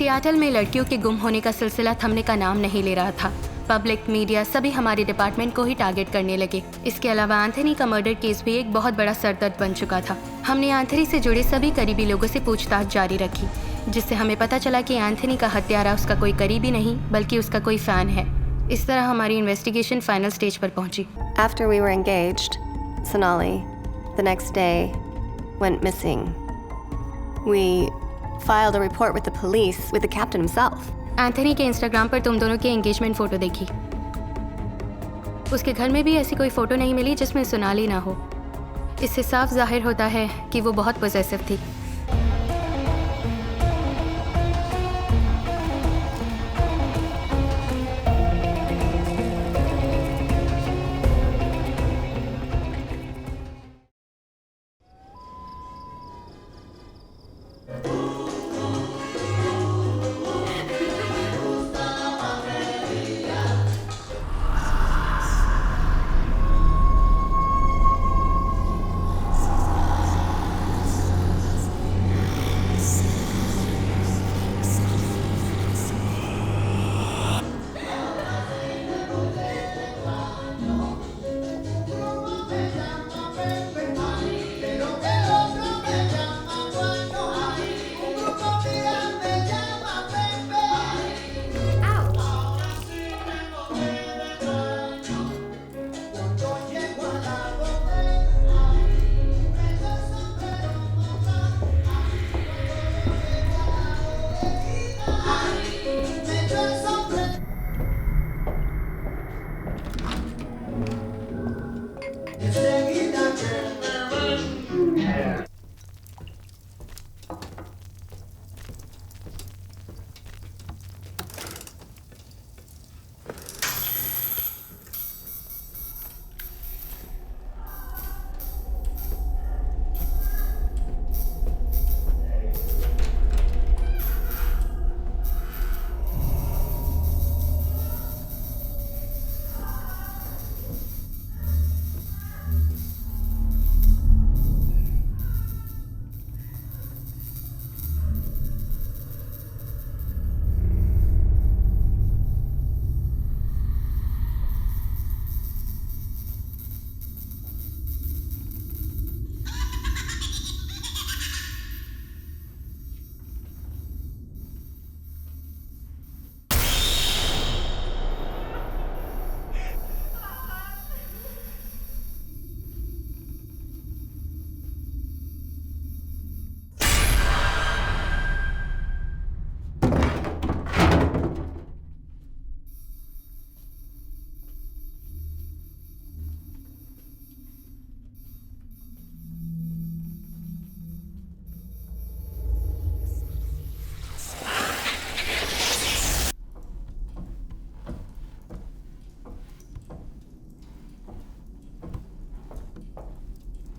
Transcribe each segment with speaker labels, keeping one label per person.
Speaker 1: Seattle में लड़कियों के गुम होने का सिलसिला थमने का नाम नहीं ले रहा था। पब्लिक, मीडिया सभी हमारे डिपार्टमेंट को ही टारगेट करने लगे। इसके अलावा एंथनी का मर्डर केस भी एक बहुत बड़ा सरदर्द बन चुका था। हमने एंथनी से जुड़े सभी करीबी लोगों से पूछताछ जारी रखी, जिससे हमें पता चला कि एंथनी का हत्यारा उसका कोई करीबी नहीं बल्कि उसका कोई फैन है। इस तरह हमारी इन्वेस्टिगेशन फाइनल स्टेज पर पहुंची।
Speaker 2: After we were engaged, Sonali, the next day, went missing. We filed a report with the police with the captain himself.
Speaker 1: Anthony के इंस्टाग्राम पर तुम दोनों की एंगेजमेंट फोटो देखी। उसके घर में भी ऐसी कोई फोटो नहीं मिली जिसमें सोनाली ना हो। इससे साफ जाहिर होता है कि वो बहुत पॉसेसिव थी।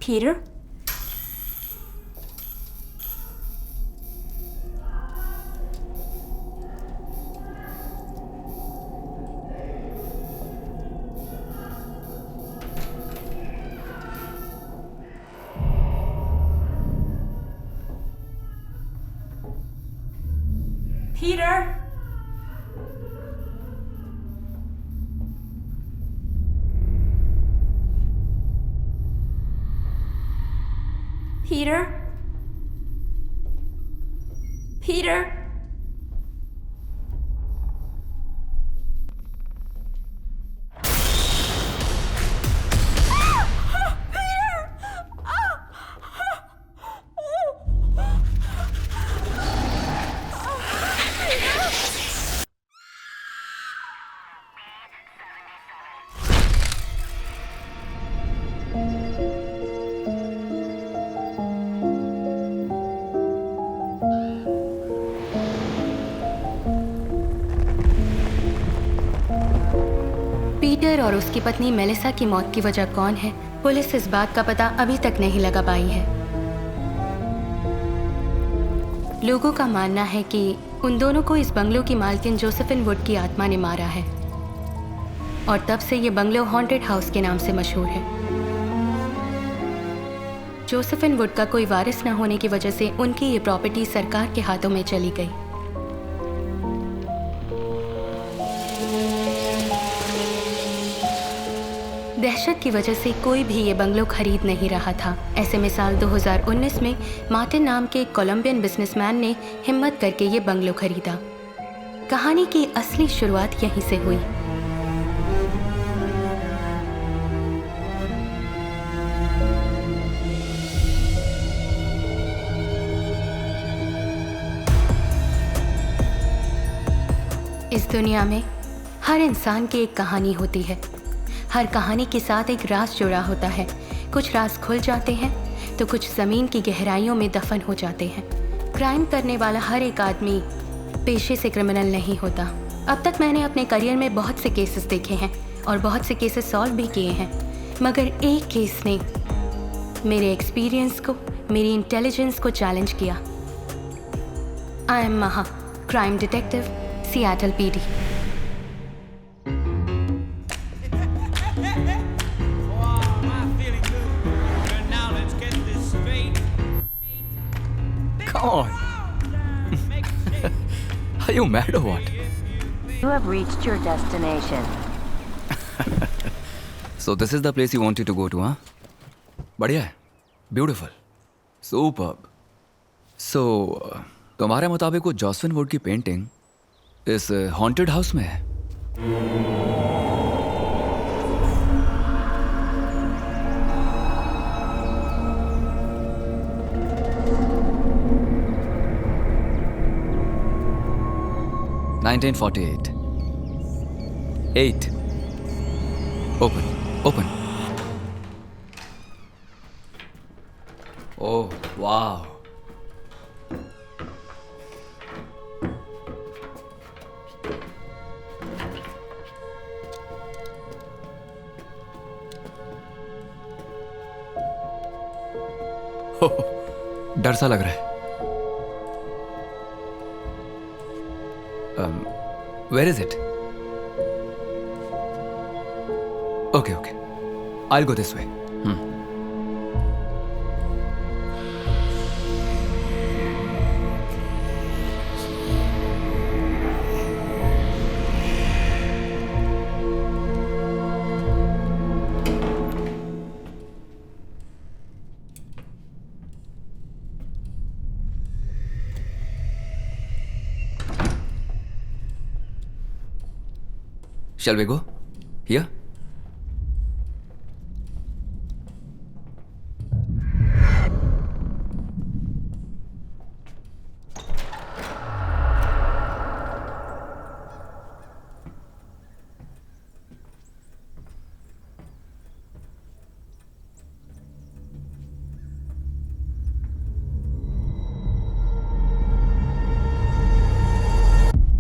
Speaker 3: Peter? Peter? Peter? Peter?
Speaker 1: Peter और उसकी पत्नी मेलिसा की मौत की वजह कौन है, पुलिस इस बात का पता अभी तक नहीं लगा पाई है। लोगों का मानना है कि उन दोनों को इस बंगलो की मालकिन जोसेफिन वुड की आत्मा ने मारा है और तब से ये बंगलो हॉन्टेड हाउस के नाम से मशहूर है। जोसेफिन वुड का कोई वारिस न होने की वजह से उनकी ये प्रॉपर्टी सरकार के हाथों में चली गई। दहशत की वजह से कोई भी ये बंगलो खरीद नहीं रहा था। ऐसे में साल 2019 में मार्टिन नाम के एक कोलंबियन बिजनेसमैन ने हिम्मत करके ये बंगलो खरीदा। कहानी की असली शुरुआत यहीं से हुई। इस दुनिया में हर इंसान की एक कहानी होती है। हर कहानी के साथ एक राज जुड़ा होता है। कुछ राज खुल जाते हैं तो कुछ ज़मीन की गहराइयों में दफन हो जाते हैं। क्राइम करने वाला हर एक आदमी पेशे से क्रिमिनल नहीं होता। अब तक मैंने अपने करियर में बहुत से केसेस देखे हैं और बहुत से केसेस सॉल्व भी किए हैं, मगर एक केस ने मेरे एक्सपीरियंस को, मेरी इंटेलिजेंस को चैलेंज किया। आई एम महा, crime detective, Seattle PD।
Speaker 4: Come on. Are you mad or what?
Speaker 5: You have reached your destination.
Speaker 4: So this is the place you wanted to go to, huh? बढ़िया है, beautiful, superb. So तुम्हारे मुताबिक वो जॉसविन would की painting इस haunted house में है? (1948) 8. Open. Oh, wow. डर सा लग रहा है। Where is it? Okay. I'll go this way. Shall we go? Here?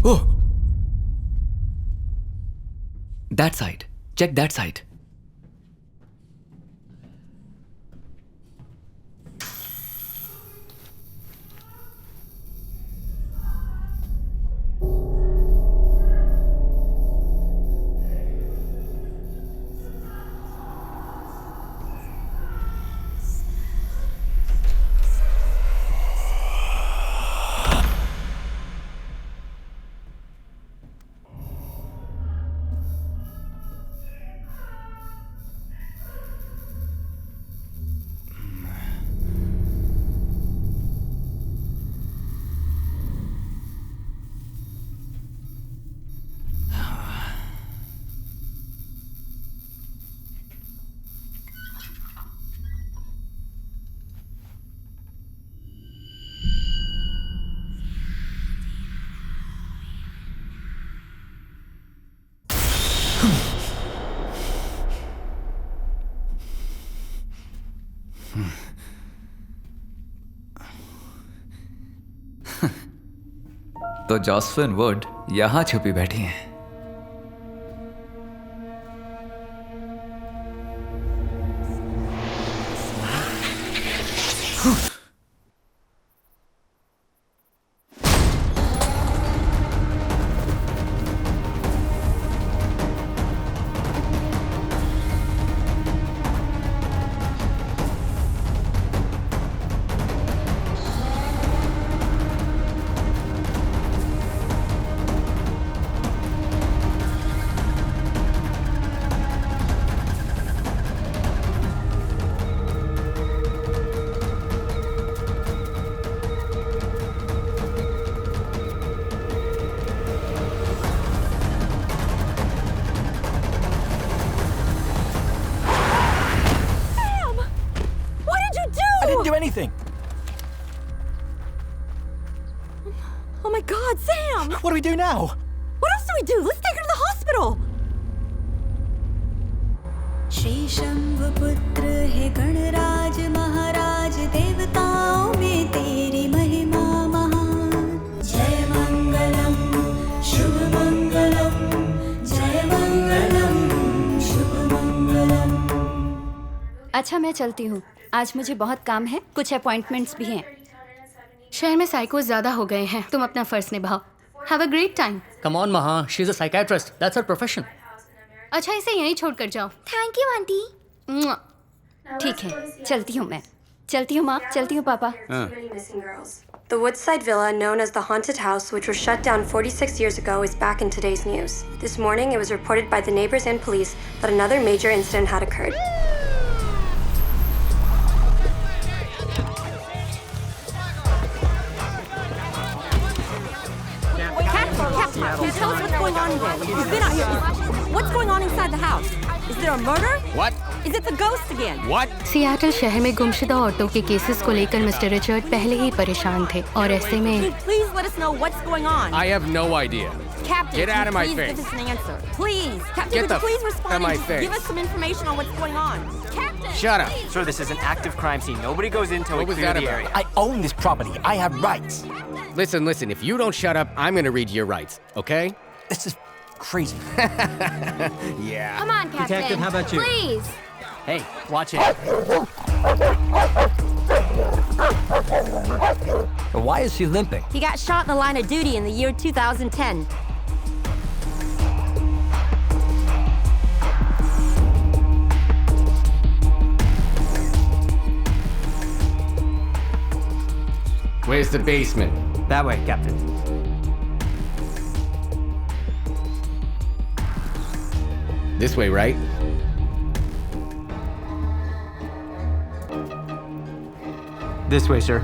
Speaker 4: Oh! That side. Check that side. तो जॉसविन वुड यहां छुपी बैठी हैं।
Speaker 6: anything.
Speaker 3: Oh my God, Sam!
Speaker 6: What do we do now?
Speaker 3: What else do we do? Let's take her to the hospital!
Speaker 7: Shri शंभुपुत्र हे गणराज महाराज देवताओं में तेरी महिमा महान जय मंगलम शुभ मंगलम जय मंगलम शुभ मंगलम।
Speaker 8: अच्छा मैं चलती हूँ, आज मुझे बहुत काम है, कुछ अपॉइंटमेंट्स भी हैं।
Speaker 1: शहर में साइकोस ज्यादा हो गए हैं, तुम अपना फर्ज निभाओ। Have a great time.
Speaker 9: Come on, Maha. She's a psychiatrist. That's her profession.
Speaker 1: अच्छा इसे यहीं छोड़कर जाओ।
Speaker 8: Thank you aunty.
Speaker 1: मुआ।
Speaker 8: ठीक है, चलती हूँ मैं। चलती हूँ माँ, चलती हूँ पापा।
Speaker 2: The Woodside Villa, known as the Haunted House, which was shut down 46 years ago, is back in today's news. This morning, it was reported by the neighbors and police that another major incident had occurred.
Speaker 3: Captain, tell us what's going on in there. You've been out here. What's going on inside the house? Is there a murder?
Speaker 6: What?
Speaker 3: Is it the ghost again?
Speaker 6: What?
Speaker 1: Seattle शहर में गुमशुदा औरतों के cases को लेकर mister Richard पहले ही परेशान थे और ऐसे
Speaker 3: Can you
Speaker 1: में
Speaker 3: please let us know what's going on?
Speaker 6: I have no idea.
Speaker 3: Captain,
Speaker 6: Get out of my
Speaker 3: please
Speaker 6: face.
Speaker 3: give us an answer. Please. Captain,
Speaker 6: Get
Speaker 3: could you
Speaker 6: the
Speaker 3: please
Speaker 6: f-
Speaker 3: respond
Speaker 6: out of my
Speaker 3: and
Speaker 6: face.
Speaker 3: give us some information on what's going on? Captain!
Speaker 6: Shut up.
Speaker 10: Sir, this is an active crime scene. Nobody goes in till we
Speaker 6: What was
Speaker 10: clear
Speaker 6: that
Speaker 10: the
Speaker 6: about?
Speaker 10: area.
Speaker 11: I own this property. I have rights.
Speaker 6: Listen, if you don't shut up, I'm gonna read your rights, okay?
Speaker 11: This is crazy.
Speaker 6: Yeah.
Speaker 8: Come on, Captain.
Speaker 10: Detective, how about you?
Speaker 8: Please.
Speaker 10: Hey, watch it.
Speaker 11: Why is she limping?
Speaker 3: He got shot in the line of duty in the year 2010.
Speaker 6: Where's the basement?
Speaker 10: That way, Captain.
Speaker 6: This way, right?
Speaker 10: This way, sir.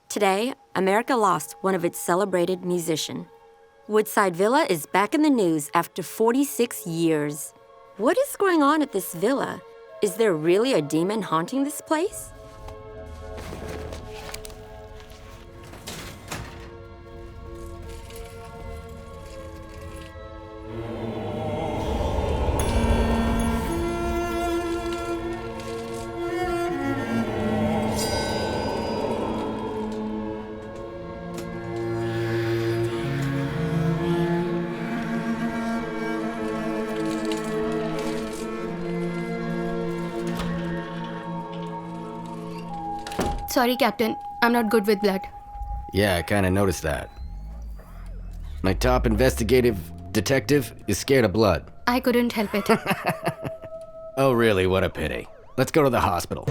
Speaker 3: Today, America lost one of its celebrated musicians. Woodside Villa is back in the news after 46 years. What is going on at this villa? Is there really a demon haunting this place?
Speaker 1: Sorry captain, I am not good with blood.
Speaker 6: Yeah, I kind of noticed that. My top investigative detective is scared of blood.
Speaker 1: I couldn't help it.
Speaker 6: Oh, really? What a pity. Let's go to the hospital.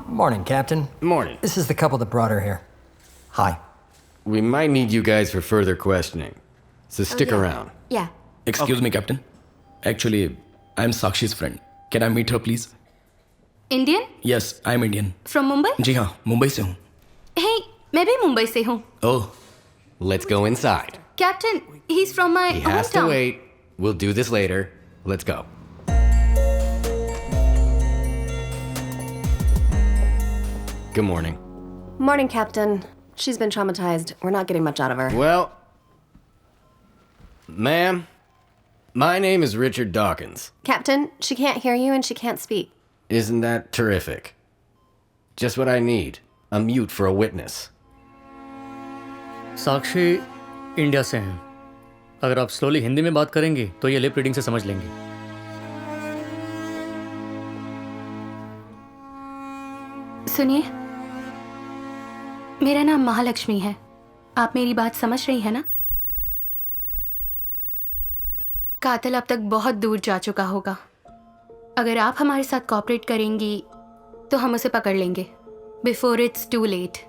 Speaker 11: Morning, Captain.
Speaker 6: Morning.
Speaker 11: This is the couple that brought her here. Hi.
Speaker 6: We might need you guys for further questioning, so stick around.
Speaker 3: Yeah.
Speaker 12: Excuse me, Captain. Actually, I'm Sakshi's friend. Can I meet her, please?
Speaker 1: Indian?
Speaker 12: Yes, I'm Indian.
Speaker 1: From Mumbai?
Speaker 12: जी हाँ, मुंबई से हूँ.
Speaker 1: हे, मैं भी मुंबई से हूँ।
Speaker 12: Oh,
Speaker 6: Let's go inside.
Speaker 1: Captain, he is from my
Speaker 6: He has to
Speaker 1: hometown.
Speaker 6: wait. We'll do this later. Let's go. Good morning.
Speaker 2: Morning, Captain. She's been traumatized. We're not getting much out of her.
Speaker 6: Well, ma'am, my name is Richard Dawkins.
Speaker 2: Captain, she can't hear you and she can't speak.
Speaker 6: Isn't that terrific? Just what I need. A mute for a witness.
Speaker 9: Sakshi India से हैं। अगर आप slowly Hindi में बात करेंगे तो ये lip reading से समझ लेंगे।
Speaker 1: सुनिए, मेरा नाम महालक्ष्मी है। आप मेरी बात समझ रही हैं ना? कातिल अब तक बहुत दूर जा चुका होगा। अगर आप हमारे साथ कोऑपरेट करेंगी तो हम उसे पकड़ लेंगे बिफोर इट्स टू लेट।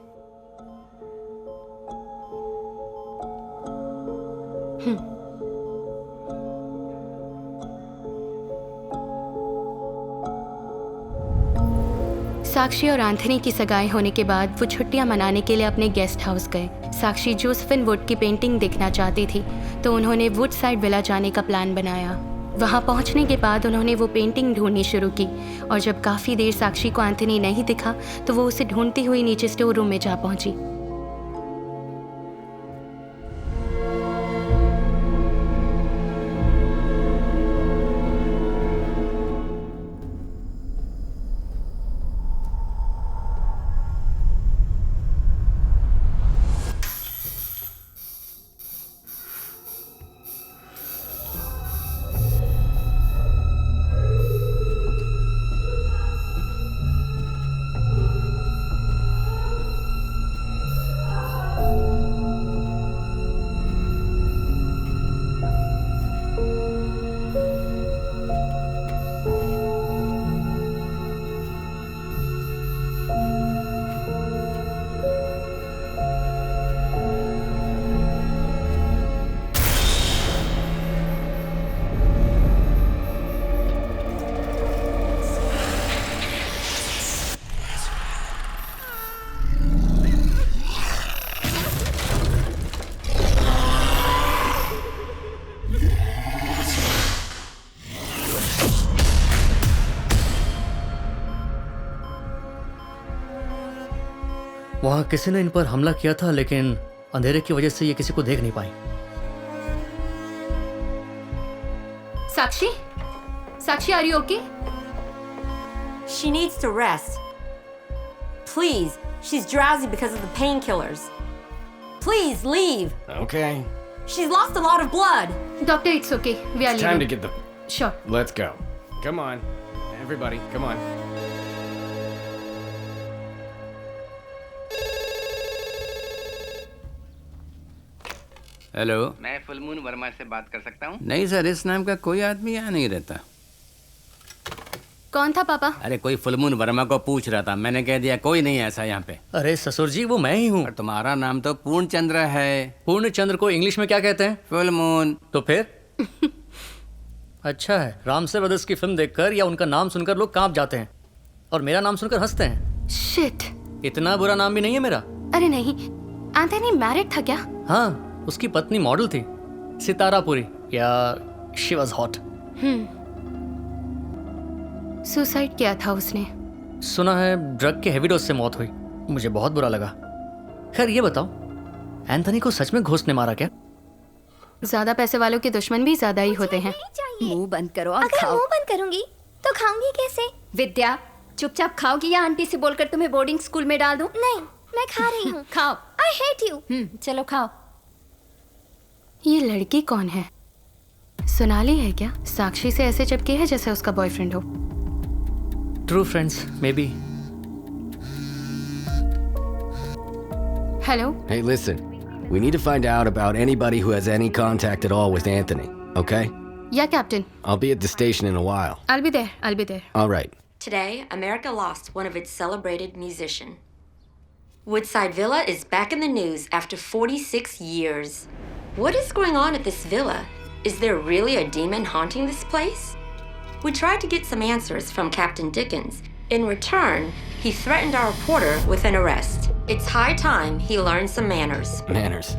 Speaker 1: साक्षी और एंथनी की सगाई होने के बाद वो छुट्टियां मनाने के लिए अपने गेस्ट हाउस गए। साक्षी जोसेफिन वुड की पेंटिंग देखना चाहती थी, तो उन्होंने वुडसाइड विला जाने का प्लान बनाया। वहां पहुंचने के बाद उन्होंने वो पेंटिंग ढूंढनी शुरू की, और जब काफ़ी देर साक्षी को एंथनी नहीं दिखा तो वो उसे ढूंढती हुई नीचे स्टोर रूम में जा पहुंची।
Speaker 9: वहां किसी ने इन पर हमला किया था, लेकिन अंधेरे की वजह से ये किसी को देख नहीं पाई।
Speaker 1: Sakshi, Sakshi, are you okay?
Speaker 3: She needs to rest. Please, she's drowsy because of the painkillers. Please leave.
Speaker 6: Okay.
Speaker 3: She's lost a lot of blood.
Speaker 1: Doctor, it's okay. We are
Speaker 6: It's time to get the.
Speaker 1: Sure.
Speaker 6: Let's go. Come on. Everybody, come on.
Speaker 13: Hello,
Speaker 14: मैं full moon Verma से बात कर सकता हूँ?
Speaker 13: नहीं sir, इस नाम का कोई आदमी यहाँ नहीं रहता।
Speaker 1: कौन था पापा?
Speaker 13: अरे कोई फुलमून वर्मा को पूछ रहा था, मैंने कह दिया कोई नहीं ऐसा यहाँ पे।
Speaker 9: अरे ससुर जी, वो मैं ही हूँ।
Speaker 13: और तुम्हारा नाम तो पूर्णचंद्र है।
Speaker 9: पूर्णचंद्र को इंग्लिश में क्या कहते हैं?
Speaker 13: फुलमून।
Speaker 9: तो फिर अच्छा है, रामसे ब्रदर्स की फिल्म देखकर या उनका नाम सुनकर लोग कांप जाते हैं, और मेरा नाम सुनकर हंसते हैं।
Speaker 1: शिट,
Speaker 9: इतना बुरा नाम भी नहीं है मेरा।
Speaker 1: अरे नहीं, एंथनी मैरिड था क्या?
Speaker 9: हाँ, उसकी पत्नी मॉडल थी, सितारा पुरी, या शी वाज हॉट।
Speaker 1: सुसाइड किया था उसने।
Speaker 9: सुना है ड्रग के हेवी डोज से मौत हुई। मुझे बहुत बुरा लगा। खैर ये बताओ, एंथनी को सच में घोस्ट ने मारा क्या?
Speaker 1: ज्यादा पैसे वालों के दुश्मन भी ज्यादा ही होते हैं।
Speaker 8: मुंह बंद करो और
Speaker 15: अगर
Speaker 8: खाओ।
Speaker 15: मुंह बंद करूंगी तो खाऊंगी कैसे?
Speaker 8: विद्या, चुपचाप खाओगी या आंटी से बोलकर तुम्हें बोर्डिंग स्कूल में डाल दूं?
Speaker 15: नहीं, मैं खा रही हूँ।
Speaker 8: खाओ।
Speaker 15: I hate you.
Speaker 8: चलो खाओ।
Speaker 1: ये लड़की कौन है? सोनाली है क्या? साक्षी से ऐसे चिपकी है जैसे उसका बॉयफ्रेंड हो।
Speaker 9: True friends, may be.
Speaker 1: Hello.
Speaker 6: Hey, listen. We need to find out about anybody who has any contact at all with Anthony, okay?
Speaker 1: Yeah, Captain.
Speaker 6: I'll be at the station in a while.
Speaker 1: I'll be there. I'll be there.
Speaker 6: All right.
Speaker 3: Today, America lost one of its celebrated musicians. Woodside Villa is back in the news after 46 years. What is going on at this villa? Is there really a demon haunting this place? We tried to get some answers from Captain Dickens. In return, he threatened our reporter with an arrest. It's high time he learned some manners.
Speaker 6: Manners.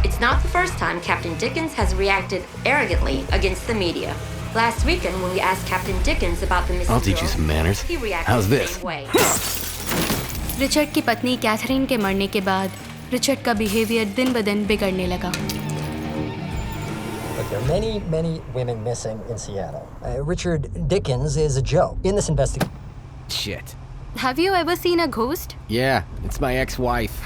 Speaker 3: It's not the first time Captain Dickens has reacted arrogantly against the media. Last weekend, when we asked Captain Dickens about the missing
Speaker 6: I'll teach you
Speaker 3: girl,
Speaker 6: some manners.
Speaker 3: he reacted
Speaker 6: How's
Speaker 3: the
Speaker 6: this?
Speaker 3: same way.
Speaker 1: Richard की पत्नी Catherine के मरने के बाद Richard का behaviour दिन ब दिन बिगड़ने लगा।
Speaker 11: Look, there are many, many women missing in Seattle. Richard Dickens is a joke in this investigation.
Speaker 6: Shit.
Speaker 1: Have you ever seen a ghost?
Speaker 6: Yeah, it's my ex-wife.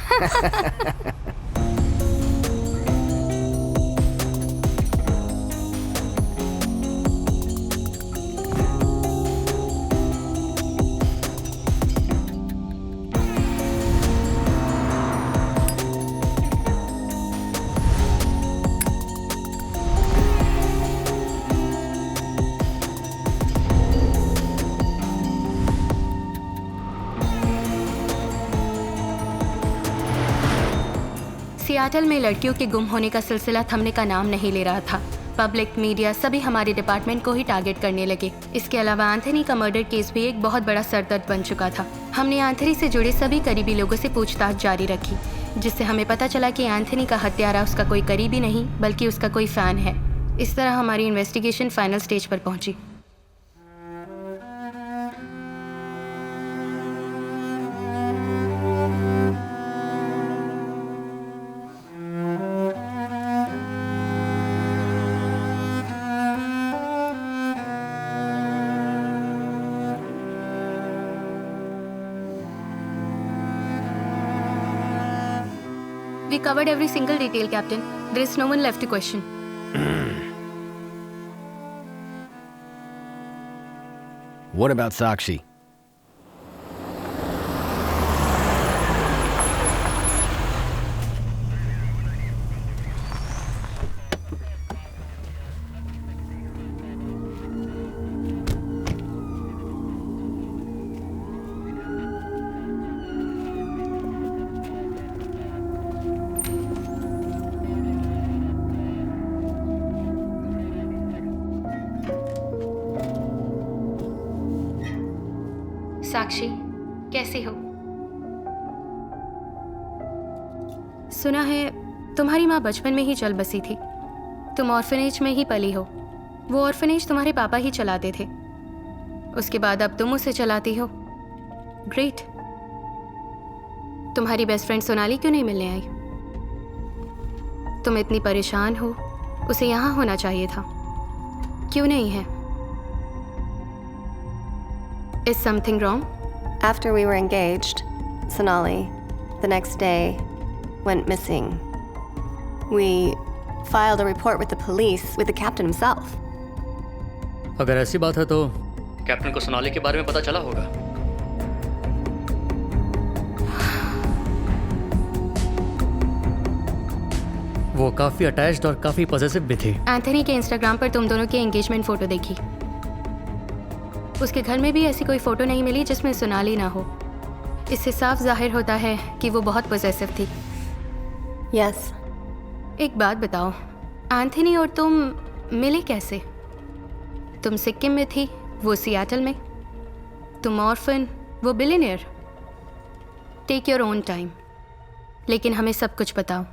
Speaker 1: Seattle में लड़कियों के गुम होने का सिलसिला थमने का नाम नहीं ले रहा था। पब्लिक, मीडिया सभी हमारे डिपार्टमेंट को ही टारगेट करने लगे। इसके अलावा एंथनी का मर्डर केस भी एक बहुत बड़ा सरदर्द बन चुका था। हमने एंथनी से जुड़े सभी करीबी लोगों से पूछताछ जारी रखी, जिससे हमें पता चला कि एंथनी का हत्यारा उसका कोई करीबी नहीं बल्कि उसका कोई फ़ैन है। इस तरह हमारी इन्वेस्टिगेशन फाइनल स्टेज पर पहुंची। We covered every single detail, Captain. There is no one left to question.
Speaker 6: What about Sakshi?
Speaker 1: साक्षी, कैसी हो? सुना है तुम्हारी माँ बचपन में ही चल बसी थी। तुम ऑर्फनेज में ही पली हो। वो ऑर्फनेज तुम्हारे पापा ही चलाते थे। उसके बाद अब तुम उसे चलाती हो। ग्रेट। तुम्हारी बेस्ट फ्रेंड सोनाली क्यों नहीं मिलने आई? तुम इतनी परेशान हो, उसे यहाँ होना चाहिए था। क्यों नहीं है? Is something wrong?
Speaker 2: After we were engaged, Sonali, the next day, went missing. We filed a report with the police, with the captain himself.
Speaker 9: अगर ऐसी बात है तो कैप्टन को सोनाली के बारे में पता चला होगा। वो काफी अटैच्ड और काफी पॉजिटिव भी थी।
Speaker 1: एंथनी के इंस्टाग्राम पर तुम दोनों की एंगेजमेंट फोटो देखी। उसके घर में भी ऐसी कोई फोटो नहीं मिली जिसमें सोनाली ना हो। इससे साफ जाहिर होता है कि वो बहुत पॉसेसिव थी।
Speaker 2: Yes.
Speaker 1: एक बात बताओ, एंथनी और तुम मिले कैसे? तुम सिक्किम में थी, वो सियाटल में। तुम ऑर्फन, वो billionaire. Take your own time, लेकिन हमें सब कुछ बताओ।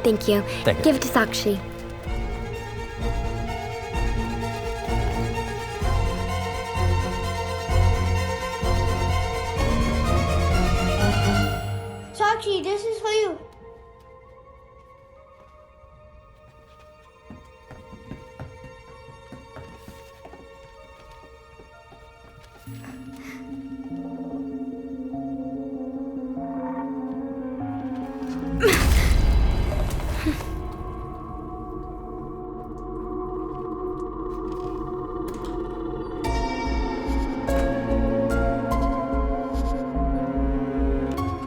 Speaker 15: Thank you.
Speaker 10: Thank you.
Speaker 15: Give it to Sakshi.
Speaker 16: Sakshi, this is for you.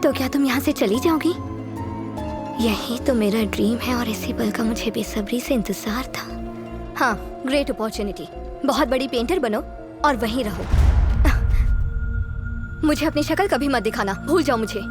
Speaker 15: तो क्या तुम यहाँ से चली जाओगी? यही तो मेरा ड्रीम है और इसी पल का मुझे बेसब्री से इंतजार था। हाँ, ग्रेट अपॉर्चुनिटी। बहुत बड़ी पेंटर बनो और वहीं रहो। मुझे अपनी शक्ल कभी मत दिखाना, भूल जाओ मुझे।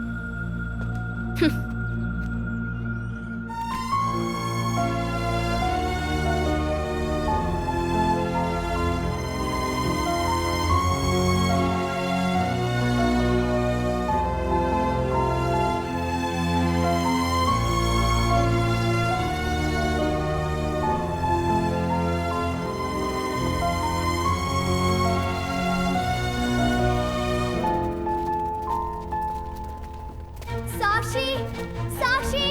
Speaker 16: साक्षी, साक्षी,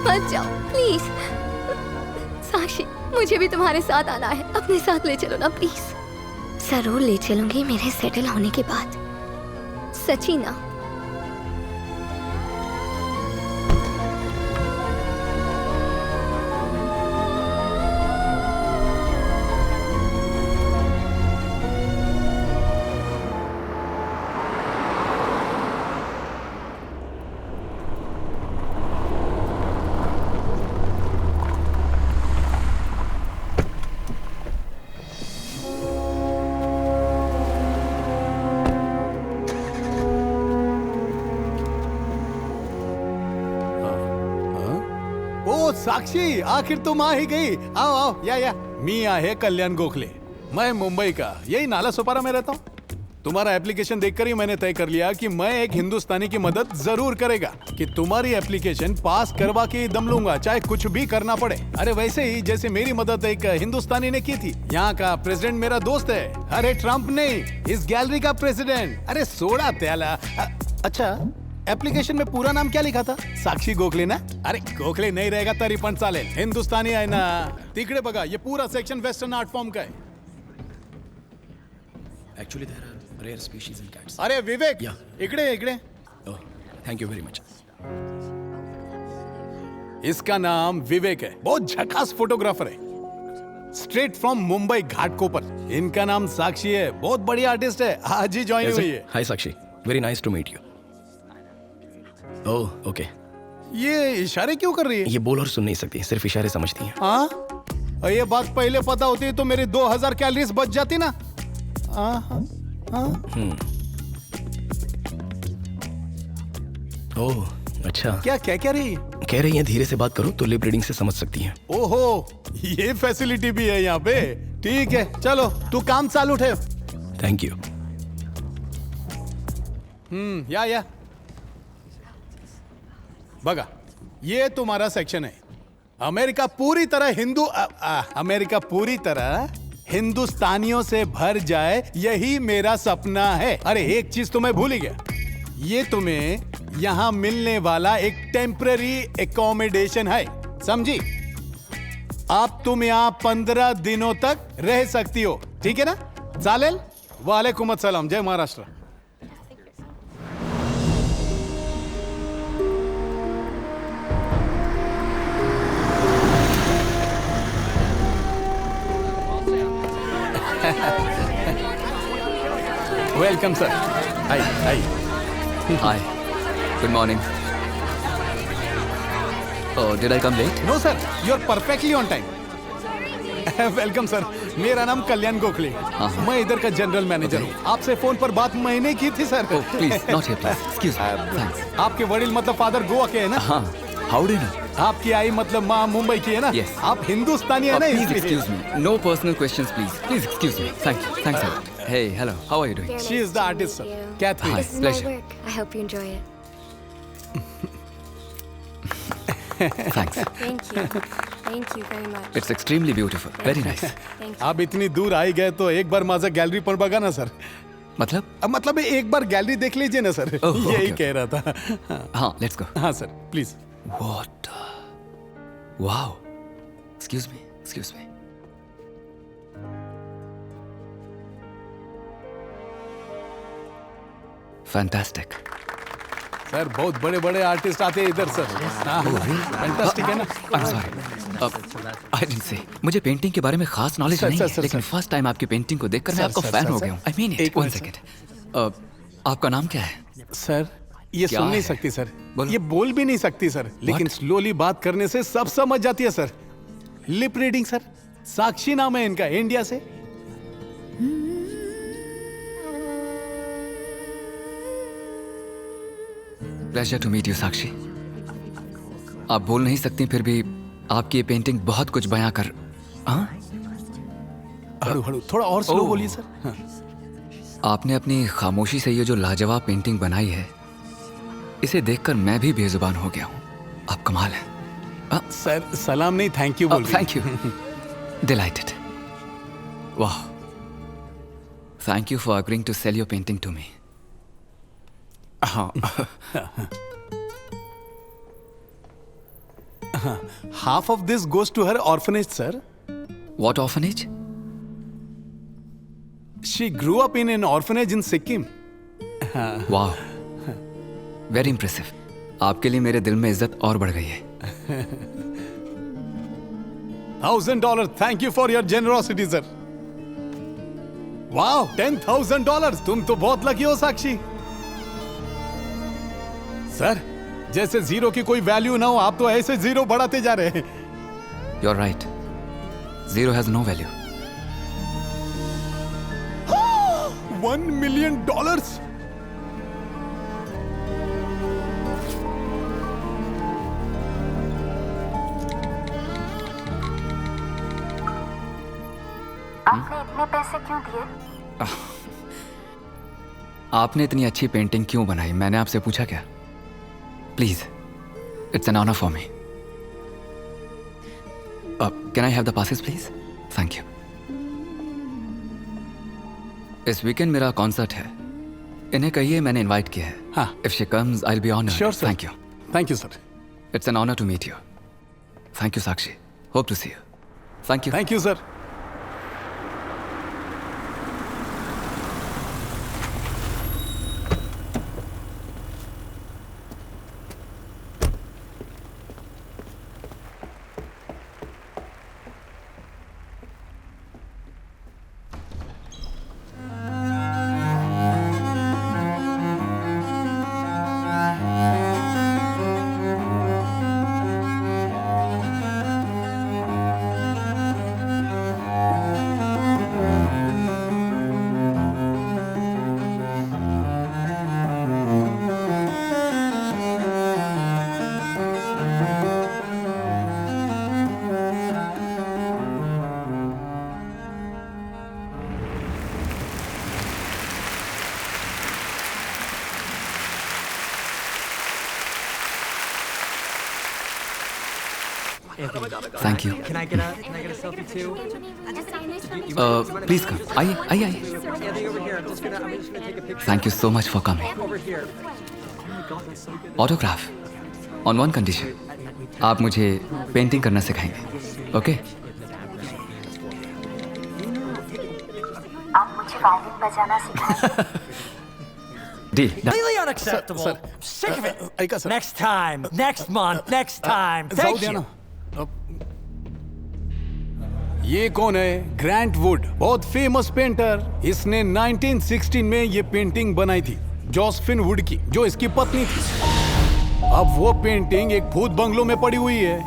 Speaker 15: मत जाओ प्लीज। साक्षी, मुझे भी तुम्हारे साथ आना है। अपने साथ ले चलो ना प्लीज। जरूर ले चलूंगी मेरे सेटल होने के बाद। सच्ची ना?
Speaker 17: साक्षी, आखिर तुम आ ही गई। आओ आओ, या मी आहे कल्याण गोखले। मैं मुंबई का, यही नाला सोपारा में रहता हूँ। तुम्हारा एप्लीकेशन देखकर ही मैंने तय कर लिया कि मैं एक हिंदुस्तानी की मदद जरूर करेगा कि तुम्हारी एप्लीकेशन पास करवा के दम लूंगा, चाहे कुछ भी करना पड़े। अरे वैसे ही जैसे मेरी मदद एक हिंदुस्तानी ने की थी। यहाँ का प्रेसिडेंट मेरा दोस्त है। अरे ट्रम्प नहीं, इस गैलरी का प्रेसिडेंट। अरे सोडा त्याला। अच्छा, एप्लीकेशन में पूरा नाम क्या लिखा था? साक्षी गोखले ना? अरे गोखले नहीं रहेगा तरी पण चालेल, हिंदुस्तानी आहे ना। तिकडे बघा, ये पूरा सेक्शन वेस्टर्न आर्ट फॉर्म का है।
Speaker 12: Actually, there are rare species in cats.
Speaker 17: अरे विवेक, इकडे इकडे।
Speaker 12: Oh, thank you very much.
Speaker 17: इसका नाम विवेक है, बहुत झकास फोटोग्राफर है, स्ट्रेट फ्रॉम मुंबई घाटकोपर। इनका नाम साक्षी है, बहुत बड़ी आर्टिस्ट है, आज ही ज्वाइन हुई है।
Speaker 12: Hi Sakshi, very nice to meet you. Oh, okay.
Speaker 17: ये इशारे क्यों कर रही है?
Speaker 12: ये बोल और सुन नहीं सकती, सिर्फ इशारे समझती है।
Speaker 17: हाँ, ये बात पहले पता होती तो मेरी 2000 कैलोरीज बच जाती ना।
Speaker 12: ओह, अच्छा।
Speaker 17: क्या क्या कह रही है?
Speaker 12: कह रही है धीरे से बात करो तो लिप रीडिंग से समझ सकती है।
Speaker 17: ओहो, ये फैसिलिटी भी है यहाँ पे। ठीक है, चलो तू काम चालू ठेव।
Speaker 12: Thank you.
Speaker 17: या बघा, ये तुम्हारा सेक्शन है। अमेरिका पूरी तरह हिंदुस्तानियों से भर जाए, यही मेरा सपना है। अरे एक चीज तो मैं भूल ही गया, ये तुम्हें यहाँ मिलने वाला एक टेम्पररी एकोमोडेशन है, समझी? अब तुम यहाँ 15 दिनों तक रह सकती हो, ठीक है ना? चालेल? वालेकुम अस्सलाम, जय Maharashtra. Welcome, sir. Hi.
Speaker 4: Hi. Good morning. Oh, did I come late?
Speaker 17: No, sir. You're perfectly on time. Welcome, sir. मेरा नाम कल्याण गोखले। मैं इधर का जनरल मैनेजर हूँ। आपसे फोन पर बात मैंने की थी, sir.
Speaker 4: Oh, please, not here, please. Excuse me. Thanks.
Speaker 17: आपके वडील मतलब फादर गोवा के है ना?
Speaker 4: हाँ. How do you know?
Speaker 17: आपकी आई मतलब माँ मुंबई की है ना?
Speaker 4: Yes.
Speaker 17: आप हिंदुस्तानी है ना?
Speaker 4: Please excuse me. No personal questions, please. Please excuse me. Thank you. Thanks a lot. Hey, hello. How are you doing?
Speaker 17: She is the artist, sir. Catherine.
Speaker 4: Hi,
Speaker 2: This is
Speaker 4: pleasure.
Speaker 2: my work. I hope you enjoy it.
Speaker 4: Thanks.
Speaker 2: Thank you. Thank you very much.
Speaker 4: It's extremely beautiful. Very nice.
Speaker 2: Thank you.
Speaker 17: आप इतनी दूर आई गए तो एक बार माझा gallery पण बघा ना, सर। मतलब एक बार गैलरी देख लीजिए ना, सर। यही कह रहा था।
Speaker 4: हाँ, let's go.
Speaker 17: हाँ sir, please.
Speaker 4: What? Wow. Excuse me. Fantastic.
Speaker 17: Sir बहुत बड़े बड़े आर्टिस्ट आते हैं इधर, सर। फैंटास्टिक है ना?
Speaker 4: I'm sorry. I didn't say. मुझे पेंटिंग के बारे में खास नॉलेज नहीं है, लेकिन फर्स्ट टाइम आपकी पेंटिंग को देखकर मैं आपका फैन हो गया हूँ। I mean it. 1 second. आपका नाम क्या है?
Speaker 17: सर, ये सुन नहीं सकती सर, ये बोल भी नहीं सकती सर, लेकिन स्लोली बात करने से सब समझ जाती है sir. Lip reading sir. Sakshi नाम है इनका, इंडिया से।
Speaker 4: Pleasure to meet you Sakshi. आप बोल नहीं सकती, फिर भी आपकी ये पेंटिंग बहुत कुछ बयां कर।
Speaker 17: हड़ू थोड़ा और स्लो बोलिए सर। हाँ।
Speaker 4: आपने अपनी खामोशी से ये जो लाजवाब पेंटिंग बनाई है, इसे देखकर मैं भी बेजुबान हो गया हूँ। आप कमाल हैं।
Speaker 17: सर सलाम नहीं, थैंक यू बोल।
Speaker 4: Thank you. डिलाइटेड। वाह। Thank you for agreeing to sell your painting to me. हाँ।
Speaker 17: Half of this goes to her orphanage, sir.
Speaker 4: What orphanage?
Speaker 17: She grew up in an orphanage in Sikkim.
Speaker 4: Wow. Very impressive. आपके लिए मेरे दिल में इज्जत और बढ़ गई है.
Speaker 17: $1,000. Thank you for your generosity, sir. Wow, $10,000. तुम तो बहुत लकी हो साक्षी. सर, जैसे जीरो की कोई वैल्यू ना हो, आप तो ऐसे जीरो बढ़ाते जा रहे हैं.
Speaker 4: You're right. Zero has no value.
Speaker 17: $1 million.
Speaker 5: आपने इतने पैसे क्यों दिए?
Speaker 4: आपने इतनी अच्छी पेंटिंग क्यों बनाई? मैंने आपसे पूछा क्या? Please, it's an honour for me. Can I have the passes please? Thank you. इस वीकेंड मेरा कॉन्सर्ट है. इन्हें कहिए मैंने इनवाइट किया है.
Speaker 17: हाँ.
Speaker 4: If she comes I will be honoured.
Speaker 17: Sure sir.
Speaker 4: Thank you.
Speaker 17: Thank you sir.
Speaker 4: It's an honour to meet you. Thank you Sakshi. Hope to see you. Thank you.
Speaker 17: Thank you sir.
Speaker 4: Thank you.
Speaker 10: Can I get a selfie too?
Speaker 4: Please come. आइए आइए आइए. Thank you so much for coming. Autograph. On one condition. आप मुझे painting करना सिखाएंगे. Okay?
Speaker 5: आप मुझे violin बजाना सिखाएंगे.
Speaker 4: Deal.
Speaker 10: Completely unacceptable. Sick of it.
Speaker 17: ऐका sir.
Speaker 10: Next time. Next month. Next time. Thank you.
Speaker 17: ये कौन है? ग्रांट वुड, बहुत फेमस पेंटर. इसने 1916 में ये पेंटिंग बनाई थी जोसेफिन वुड की, जो इसकी पत्नी थी. अब वो पेंटिंग एक भूत बंगलों में पड़ी हुई है.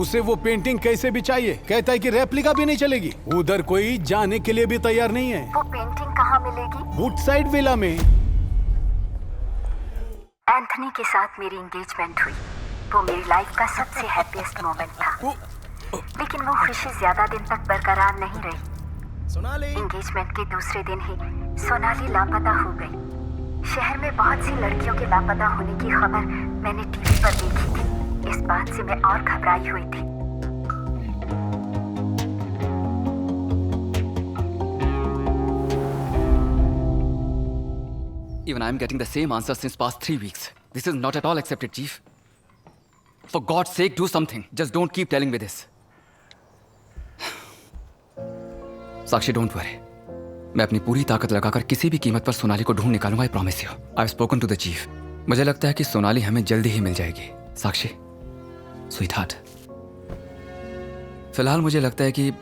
Speaker 17: उसे वो पेंटिंग कैसे भी चाहिए. कहता है कि रेप्लिका भी नहीं चलेगी. उधर कोई जाने के लिए भी तैयार नहीं है.
Speaker 5: वो पेंटिंग कहाँ मिलेगी?
Speaker 17: वुडसाइड विला में.
Speaker 5: एंथनी के साथ मेरी एंगेजमेंट हुई. वो मेरी लाइफ का सबसे हैप्पीएस्ट मोमेंट था. लेकिन वो खुशी ज्यादा दिन तक बरकरार नहीं रही. एंगेजमेंट के दूसरे दिन ही सोनाली लापता हो गई. शहर में बहुत सी लड़कियों के लापता होने की खबर मैंने टीवी पर देखी थी. इस बात से मैं और घबराई हुई थी.
Speaker 4: Even I am getting the same answer since past 3 weeks. This is not at all accepted, Chief. For God's sake, do something. Just don't keep telling me this. Sakshi, don't worry. मैं अपनी पूरी ताकत लगाकर किसी भी कीमत पर सोनाली को ढूंढ निकालूंगा. I promise you. I've spoken to the chief. मुझे लगता है कि सोनाली हमें जल्दी ही मिल जाएगी. साक्षी, स्वीटहार्ट. फिलहाल मुझे लगता है कि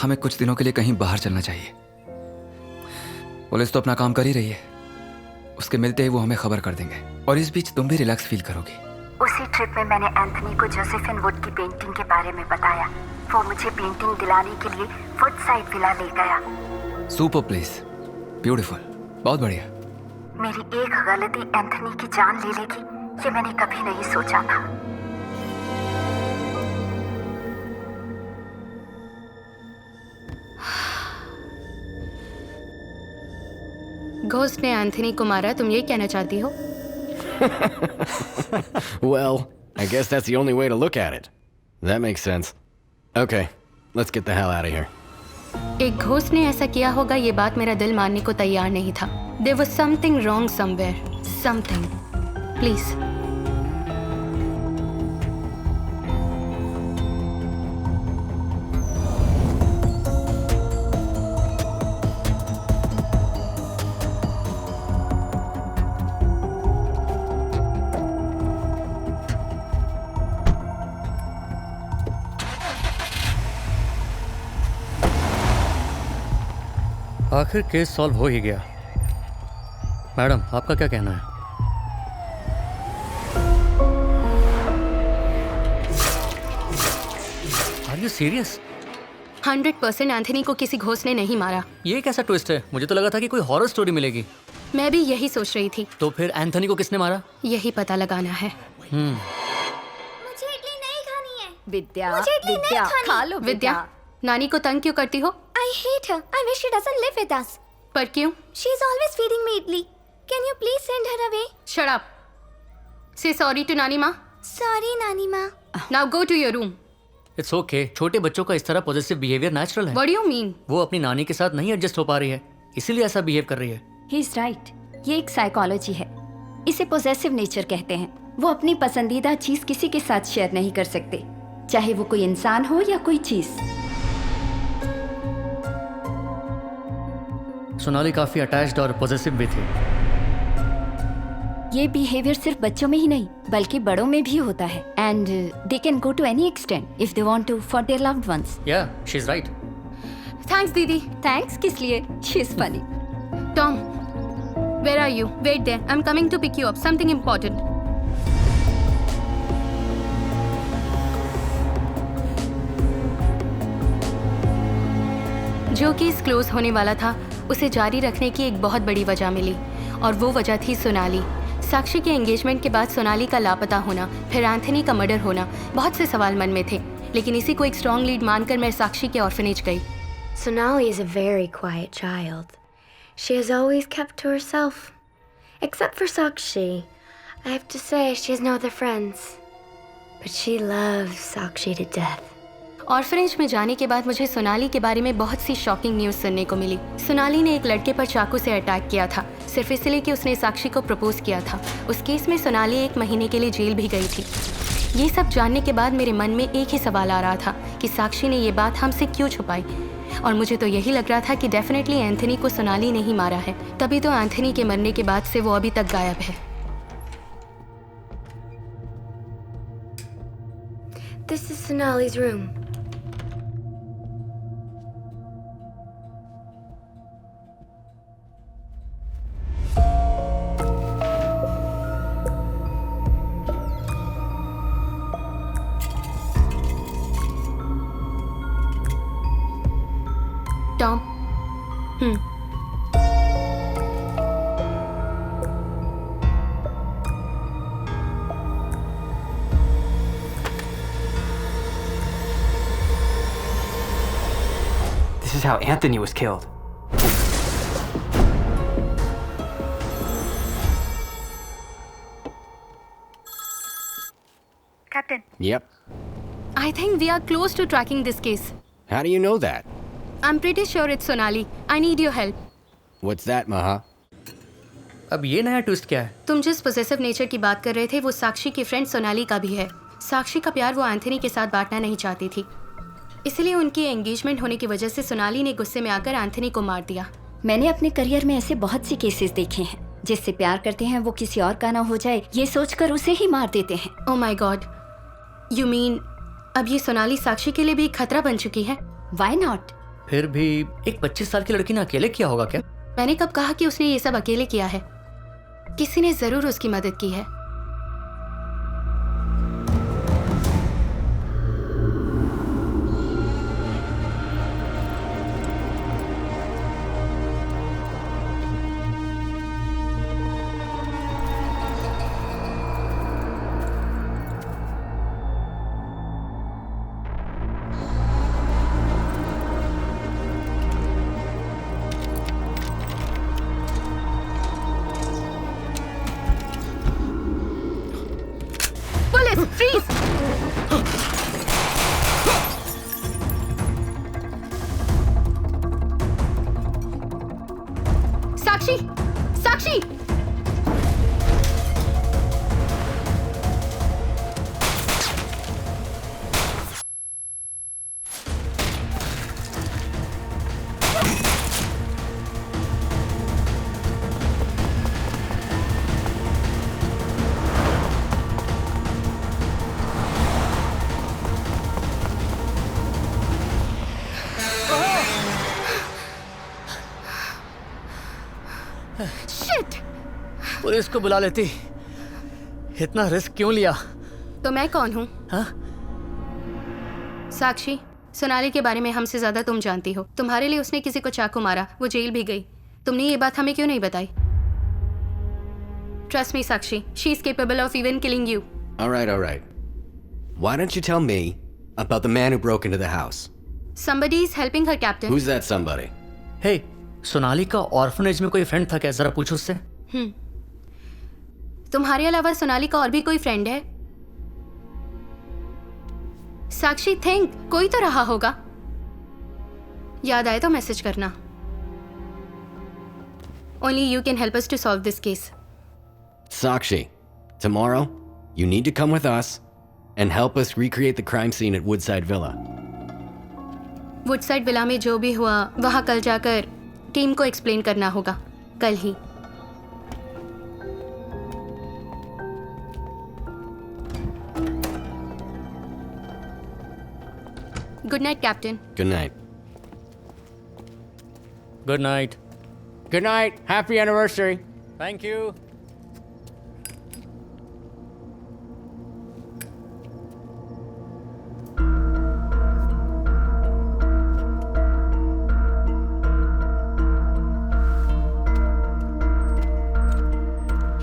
Speaker 4: हमें कुछ दिनों के लिए कहीं बाहर चलना चाहिए. पुलिस तो अपना काम कर ही रही है. उसके मिलते ही वो हमें खबर कर देंगे. और इस बीच तुम भी रिलैक्स फील करोगी.
Speaker 5: उसी ट्रिप में मैंने एंथनी को जोसेफिन वुड की पेंटिंग के बारे में बताया. वो मुझे पेंटिंग दिलाने के लिए वुडसाइड विला ले गया.
Speaker 4: Super place. ब्यूटीफुल. बहुत बढ़िया.
Speaker 5: मेरी एक गलती एंथनी की जान ले लेगी, ये मैंने कभी नहीं सोचा था.
Speaker 1: घोस्ट ने एंथनी को मारा, तुम ये कहना चाहती हो?
Speaker 6: Well, I guess that's the only way to look at it. That makes sense. Okay, let's get the hell out of here.
Speaker 1: एक घोस्ट ने ऐसा किया होगा, ये बात मेरा दिल मानने को तैयार नहीं था. There was something wrong somewhere. Something. Please.
Speaker 9: आखिर केस सॉल्व हो ही गया। मैडम, आपका क्या कहना है? Are you serious?
Speaker 1: 100% एंथनी को किसी घोस्ट ने नहीं मारा।
Speaker 9: ये कैसा ट्विस्ट है? मुझे तो लगा था कि कोई हॉरर स्टोरी मिलेगी।
Speaker 1: मैं भी यही सोच रही थी।
Speaker 9: तो फिर एंथनी को किसने मारा?
Speaker 1: यही पता लगाना है।
Speaker 16: मुझे इडली नहीं खानी है।
Speaker 8: विद्या,
Speaker 16: मुझे इडली नहीं
Speaker 8: विद्या,
Speaker 16: खानी।
Speaker 8: खा लो
Speaker 1: विद्या, नानी को तंग क्यों करती हो?
Speaker 16: I hate her. I wish she doesn't live with us.
Speaker 1: पर क्यों?
Speaker 16: She's always feeding me idli. Can you please send her away?
Speaker 1: Shut up. Say sorry to नानी माँ.
Speaker 16: Sorry, नानी माँ.
Speaker 1: Now go to your room.
Speaker 9: It's okay. छोटे बच्चों का इस तरह पॉजिटिव बिहेवियर नेचुरल है।
Speaker 1: What do you mean?
Speaker 9: वो अपनी नानी के साथ नहीं एडजस्ट हो पा रही है, इसीलिए ऐसा बिहेव कर रही है।
Speaker 8: He is right. ये एक साइकोलॉजी है, इसे पोजेसिव नेचर कहते हैं। वो अपनी पसंदीदा चीज किसी के साथ शेयर नहीं कर सकते, चाहे वो कोई इंसान हो या कोई चीज।
Speaker 9: सोनाली काफी अटैच्ड और पॉजिटिव भी थी।
Speaker 8: ये बिहेवियर सिर्फ बच्चों में ही नहीं बल्कि बड़ों में भी होता है, and they can go to any extent if they want to for their loved ones.
Speaker 9: Yeah, she is right.
Speaker 1: Thanks दीदी।
Speaker 8: थैंक्स किस लिए? She is funny.
Speaker 1: Tom, where are you? Wait there, I am coming to pick you up, something important. जो case close होने वाला था उसे जारी रखने की एक बहुत बड़ी वजह मिली, और वो वजह थी सोनाली। साक्षी के एंगेजमेंट के बाद सोनाली का लापता होना, फिर एंथनी का मर्डर होना, बहुत से सवाल मन में थे, लेकिन इसी को एक स्ट्रॉन्ग लीड मानकर मैं साक्षी के ऑर्फनेज गई।
Speaker 2: Sonali is a very quiet child. She has always kept to herself. Except for Sakshi. I have to say, she has no other friends. But she loves Sakshi to death.
Speaker 1: Orphanage में जाने के बाद मुझे सोनाली के बारे में बहुत सी shocking news सुनने को मिली। सोनाली ने एक लड़के पर चाकू से अटैक किया था, सिर्फ इसलिए कि उसने साक्षी को प्रपोज किया था। उस केस में सोनाली 1 महीने के लिए जेल भी गई थी। ये सब जानने के बाद मेरे मन में एक ही सवाल आ रहा था कि साक्षी ने ये बात हमसे क्यों छुपाई, और मुझे तो यही लग रहा था कि डेफिनेटली एंथनी को सोनाली ने ही मारा है। तभी तो एंथनी के मरने के बाद से वो अभी तक गायब है।
Speaker 2: This is Sonali's room.
Speaker 1: Tom,
Speaker 18: This is how Anthony was killed.
Speaker 16: Captain.
Speaker 6: Yep.
Speaker 1: I think we are close to tracking this case.
Speaker 6: How do you know that?
Speaker 1: I'm pretty sure it's Sonali. I need your help.
Speaker 6: What's that, Maha?
Speaker 9: अब ये नया twist क्या है?
Speaker 1: तुम जिस possessive nature की बात कर रहे थे वो साक्षी की फ्रेंड सोनाली का भी है। साक्षी का प्यार वो एंथनी के साथ बांटना नहीं चाहती थी, इसलिए उनकी एंगेजमेंट होने की वजह से सोनाली ने गुस्से में आकर एंथनी को मार दिया।
Speaker 8: मैंने अपने करियर में ऐसे बहुत सी केसेस देखे हैं, जिससे प्यार करते हैं वो किसी और का ना हो जाए ये सोचकर उसे ही मार देते हैं।
Speaker 1: Oh my God, you mean अब ये सोनाली साक्षी के लिए भी एक खतरा बन चुकी है?
Speaker 8: Why not?
Speaker 9: फिर भी एक 25 साल की लड़की ने अकेले किया होगा क्या?
Speaker 1: मैंने कब कहा कि उसने ये सब अकेले किया है? किसी ने जरूर उसकी मदद की है। Freeze! Sakshi! Sakshi! Shit!
Speaker 9: Police को बुला लेती। इतना रिस्क क्यों लिया?
Speaker 1: तो मैं कौन हूँ?
Speaker 9: हाँ?
Speaker 1: साक्षी, सोनाली के बारे में हमसे ज्यादा तुम जानती हो। तुम्हारे लिए उसने किसी को चाकू मारा, वो जेल भी गई। तुमने ये बात हमें क्यों नहीं बताई? Trust me, Sakshi. She's capable of even killing you.
Speaker 6: All right. Why don't you tell me about the man who broke into the house?
Speaker 1: Somebody is helping her, Captain.
Speaker 6: Who's that somebody?
Speaker 9: Hey, Sonali का orphanage में कोई friend था क्या? जरा पूछो उससे।
Speaker 1: तुम्हारे अलावा सोनाली का और भी कोई फ्रेंड है? साक्षी, थिंक, कोई तो रहा होगा। याद आए तो मैसेज करना। Only you can help us to solve this case.
Speaker 6: Sakshi, tomorrow, you need to come with us and help us recreate the crime scene at Woodside Villa.
Speaker 1: Woodside villa में जो भी हुआ वहां कल जाकर टीम को explain करना होगा, कल ही। Good night, captain.
Speaker 6: Good night.
Speaker 9: Good night.
Speaker 6: Good night. Happy anniversary.
Speaker 9: Thank you.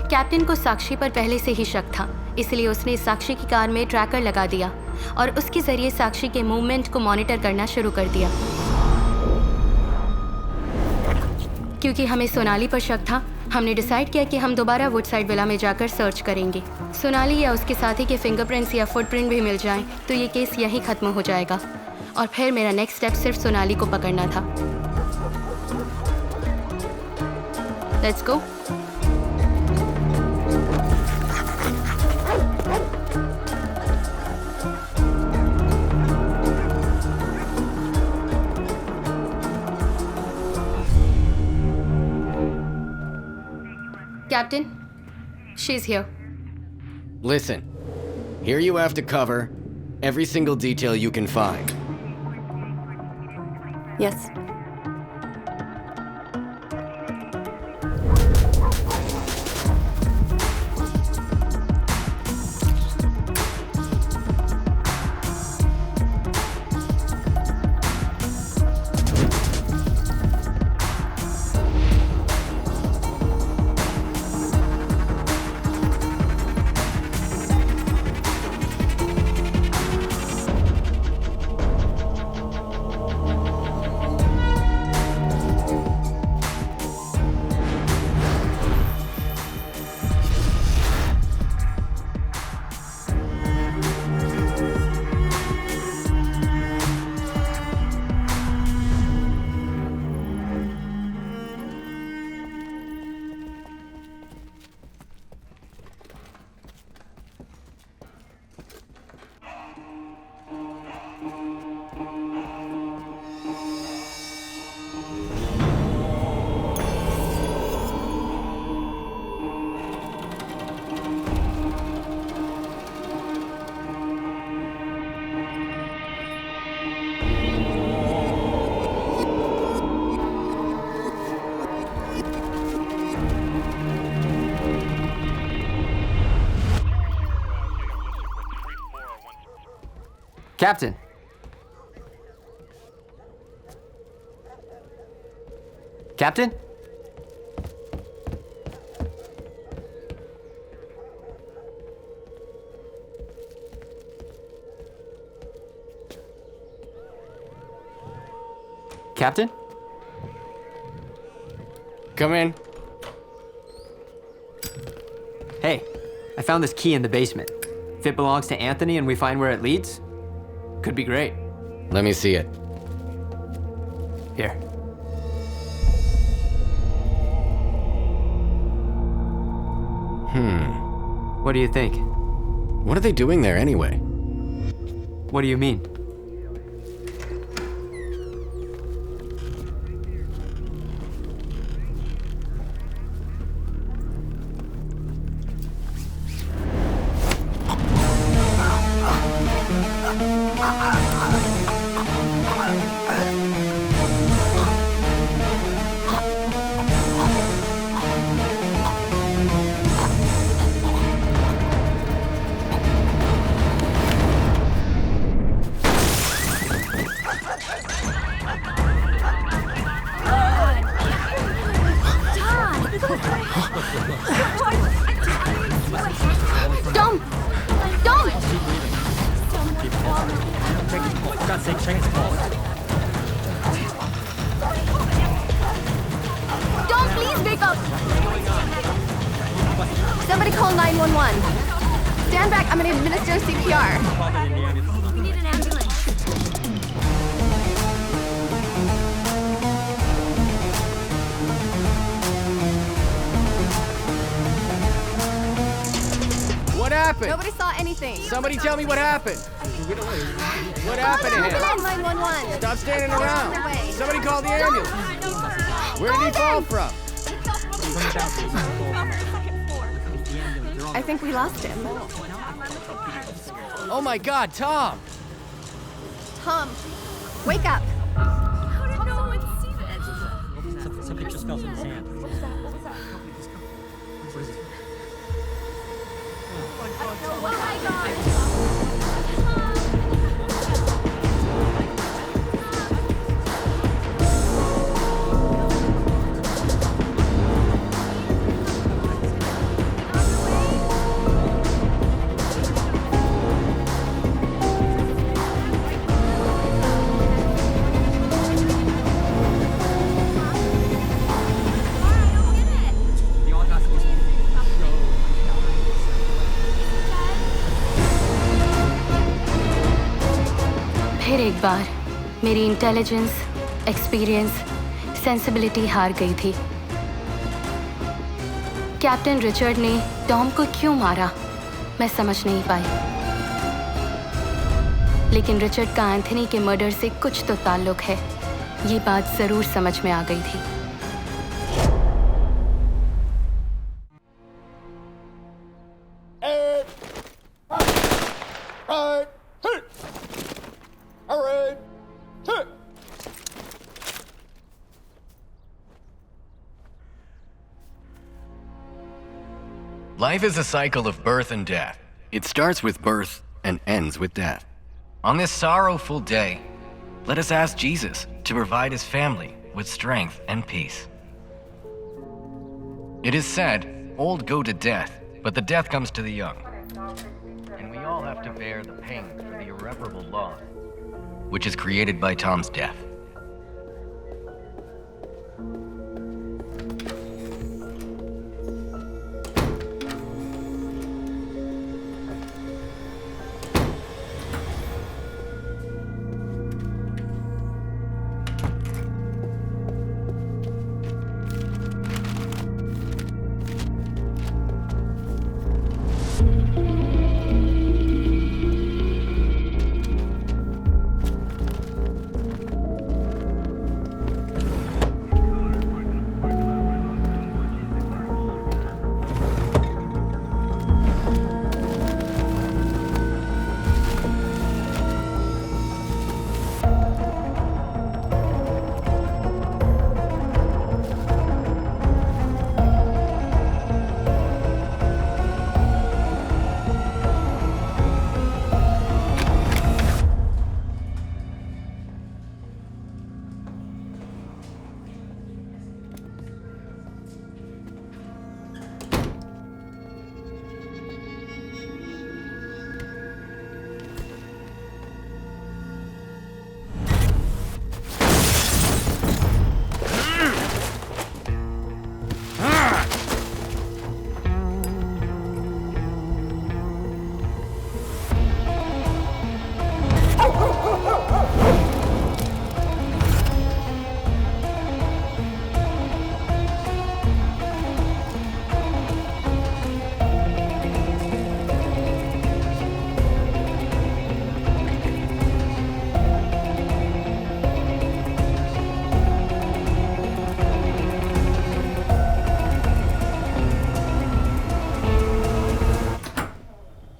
Speaker 1: Captain को साक्षी पर पहले से ही शक था, इसलिए उसने साक्षी की कार में ट्रैकर लगा दिया और उसके जरिए साक्षी के मूवमेंट को मॉनिटर करना शुरू कर दिया। क्योंकि हमें सोनाली पर शक था, हमने डिसाइड किया कि हम दोबारा वुडसाइड विला में जाकर सर्च करेंगे। सोनाली या उसके साथी के फिंगरप्रिंट्स या फुटप्रिंट भी मिल जाएं, तो ये केस यहीं खत्म हो जाएगा। और फिर मेरा नेक्स्ट स्टेप सिर्फ सोनाली को पकड़ना था। Let's go. Captain, she's here.
Speaker 6: Listen, here you have to cover every single detail you can find.
Speaker 3: Yes.
Speaker 18: Captain. Captain? Captain?
Speaker 6: Come in.
Speaker 18: Hey, I found this key in the basement. If it belongs to Anthony and we find where it leads, could be great.
Speaker 6: Let me see it.
Speaker 18: Here. What do you think?
Speaker 6: What are they doing there anyway?
Speaker 18: What do you mean?
Speaker 19: Somebody call 911. Stand back, I'm gonna administer CPR.
Speaker 16: We need an ambulance.
Speaker 6: What happened?
Speaker 19: Nobody saw anything.
Speaker 6: Somebody tell me what happened. What happened to him?
Speaker 19: Call 911.
Speaker 6: Stop standing around. Somebody call the ambulance. Where did he fall from?
Speaker 19: I think we lost him.
Speaker 6: Oh my God, Tom!
Speaker 19: Tom, wake up.
Speaker 16: How did no one see this?
Speaker 10: Something just fell in his hand.
Speaker 1: फिर एक बार मेरी intelligence, experience, sensibility हार गई थी। Captain Richard ने Tom को क्यों मारा मैं समझ नहीं पाई, लेकिन रिचर्ड का एंथनी के मर्डर से कुछ तो ताल्लुक है, ये बात जरूर समझ में आ गई थी।
Speaker 6: Life is a cycle of birth and death. It starts with birth and ends with death. On this sorrowful day, let us ask Jesus to provide his family with strength and peace. It is said, old go to death, but the death comes to the young. And we all have to bear the pain for the irreparable loss, which is created by Tom's death.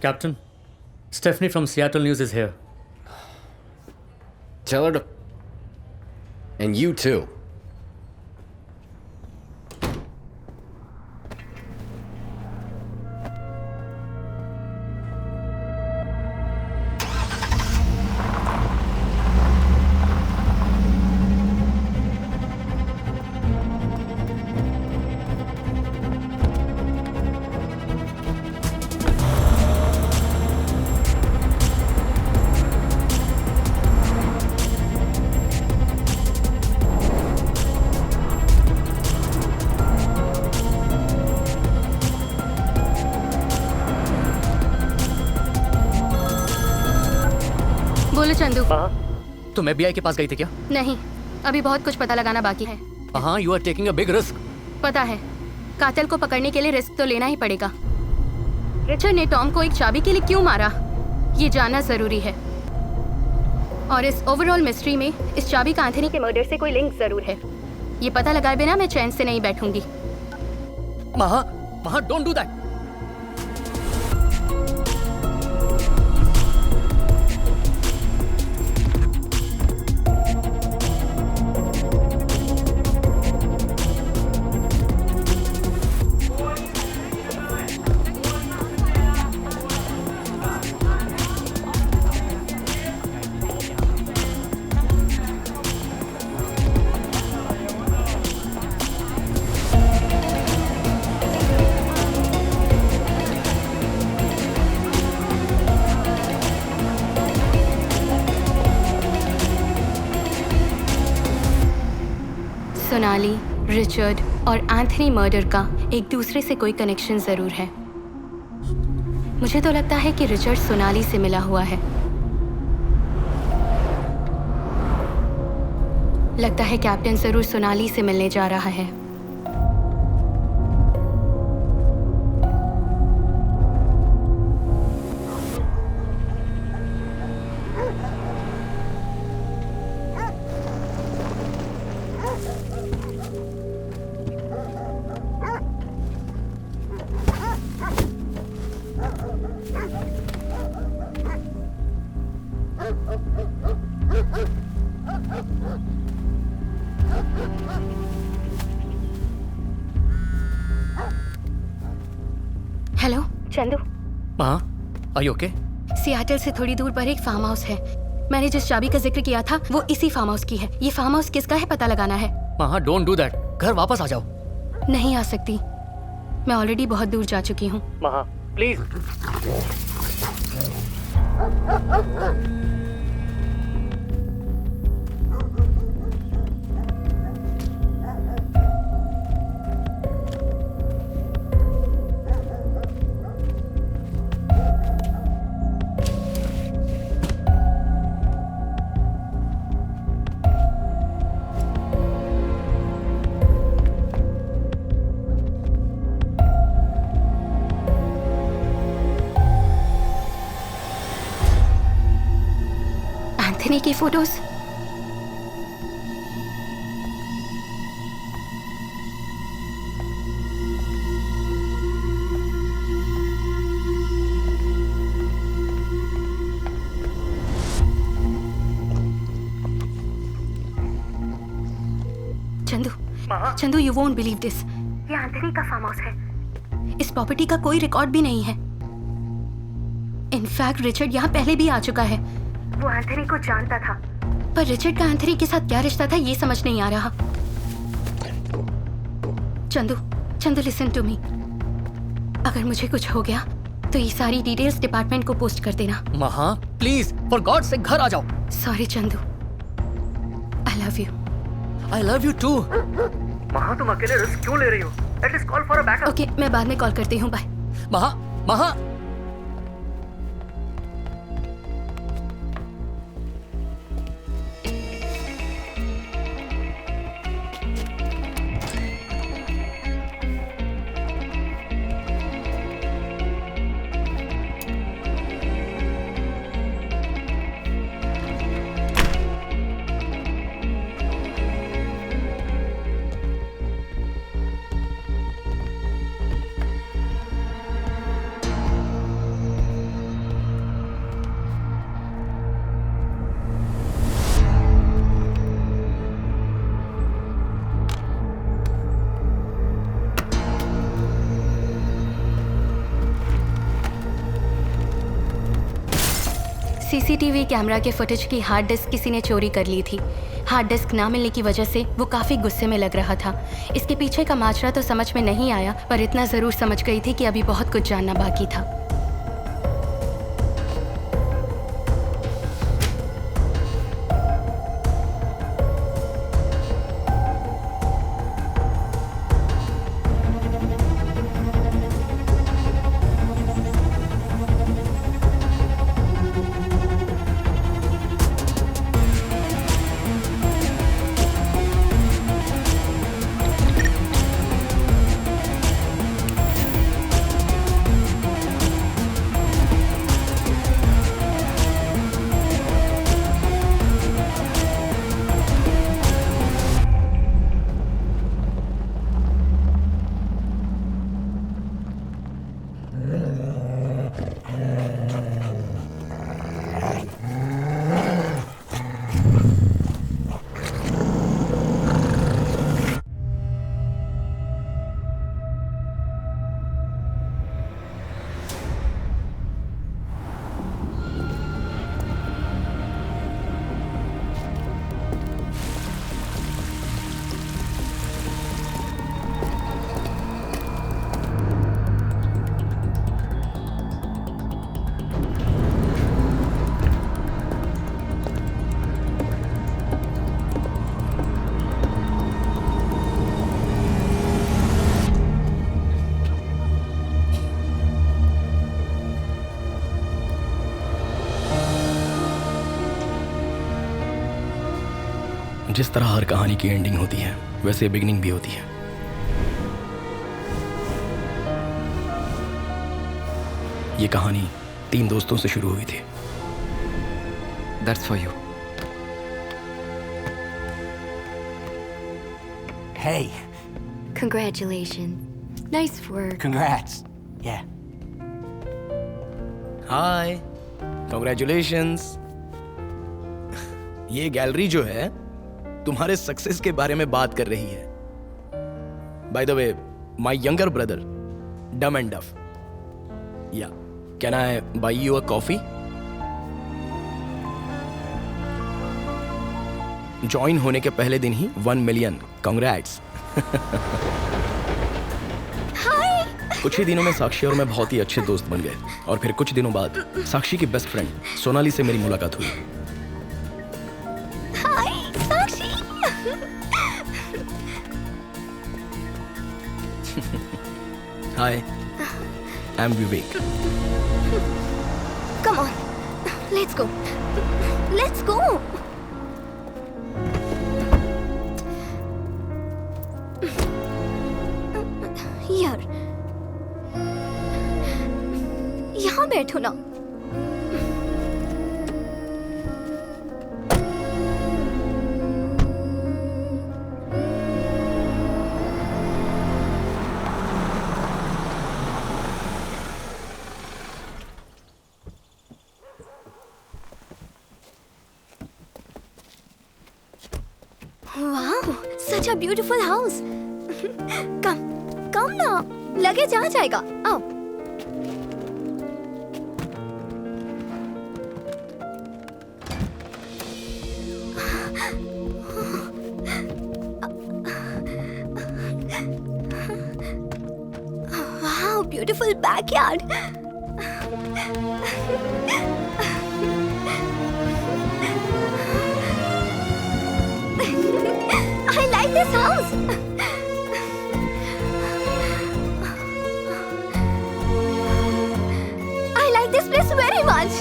Speaker 9: Captain, Stephanie from Seattle News is here.
Speaker 6: Tell her to... And you too.
Speaker 1: बोलो चंदू।
Speaker 9: तुम FBI के पास गई थी क्या?
Speaker 1: नहीं, अभी बहुत कुछ पता लगाना बाकी है।
Speaker 9: हाँ, you are taking a big risk.
Speaker 1: पता है, कातिल को पकड़ने के लिए रिस्क तो लेना ही पड़ेगा। रिचर्ड ने टॉम को एक चाबी के लिए क्यों मारा, ये जानना जरूरी है। और इस ओवरऑल मिस्ट्री में इस चाबी का एंथनी के मर्डर से कोई लिंक जरूर है। ये पता लगाए बिना मैं चैन से नहीं बैठूंगी।
Speaker 9: महा, don't do that.
Speaker 1: Sonali, Richard और एंथनी मर्डर का एक दूसरे से कोई कनेक्शन जरूर है। मुझे तो लगता है कि रिचर्ड सोनाली से मिला हुआ है। लगता है कैप्टन जरूर सोनाली से मिलने जा रहा है। हेलो चंदू।
Speaker 9: हाँ, आर यू ओके?
Speaker 1: सियाटल से थोड़ी दूर पर एक फार्म हाउस है। मैंने जिस चाबी का जिक्र किया था वो इसी फार्म हाउस की है। ये फार्म हाउस किसका है पता लगाना है।
Speaker 9: हाँ, डोंट डू दैट। घर वापस आ जाओ।
Speaker 1: नहीं आ सकती, मैं ऑलरेडी बहुत दूर जा चुकी हूँ।
Speaker 9: महा, प्लीज।
Speaker 1: एंथनी की photos. Chandu, you won't believe this. ये एंथनी का फार्म हाउस है। इस प्रॉपर्टी का कोई रिकॉर्ड भी नहीं है। इनफैक्ट रिचर्ड यहाँ पहले भी आ चुका है। वो एंथनी को जानता था, पर रिचर्ड का एंथनी के साथ क्या रिश्ता था ये समझ नहीं आ रहा। Chandu listen to me. अगर मुझे कुछ हो गया तो ये सारी डिटेल्स डिपार्टमेंट को पोस्ट कर देना।
Speaker 9: महा, प्लीज, फॉर गॉड से घर आ जाओ।
Speaker 1: Sorry Chandu, I love you.
Speaker 9: I love you too. Maha, तुम अकेले रिस्क क्यों ले रही हो? At least call for a backup.
Speaker 1: Okay, मैं बाद में कॉल करती हूँ। बाय।
Speaker 9: महा।
Speaker 1: सीसीटीवी कैमरा के फुटेज की हार्ड डिस्क किसी ने चोरी कर ली थी। हार्ड डिस्क ना मिलने की वजह से वो काफ़ी गुस्से में लग रहा था। इसके पीछे का माजरा तो समझ में नहीं आया, पर इतना ज़रूर समझ गई थी कि अभी बहुत कुछ जानना बाकी था।
Speaker 12: जिस तरह हर कहानी की एंडिंग होती है वैसे बिगिनिंग भी होती है। ये कहानी 3 दोस्तों से शुरू हुई थी।
Speaker 4: That's for you.
Speaker 2: Hey. Congratulations. Nice work.
Speaker 18: Congrats. Yeah.
Speaker 12: Hi, congratulations. ये गैलरी जो है तुम्हारे सक्सेस के बारे में बात कर रही है। By the way, my younger brother, dumb and duff. Yeah, can I buy you a coffee? Join होने के पहले दिन ही 1 मिलियन, कॉन्ग्रेट्स। कुछ ही दिनों में साक्षी और मैं बहुत ही अच्छे दोस्त बन गए और फिर कुछ दिनों बाद साक्षी की बेस्ट फ्रेंड सोनाली से मेरी मुलाकात हुई।
Speaker 15: Hi Sakshi.
Speaker 12: Hi, I am Vivek.
Speaker 15: Come on, let's go, let's go. यार यहाँ बैठो ना। वाह, such a beautiful house. कम ना, लगेज आ जाएगा। आओ। Wow, beautiful backyard. I like this house. I like this place very much.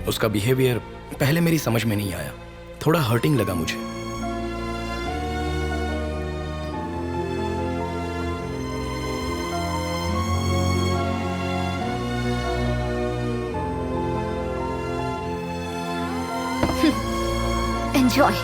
Speaker 12: उसका बिहेवियर पहले मेरी समझ में नहीं आया, थोड़ा हर्टिंग लगा मुझे।
Speaker 15: Enjoy.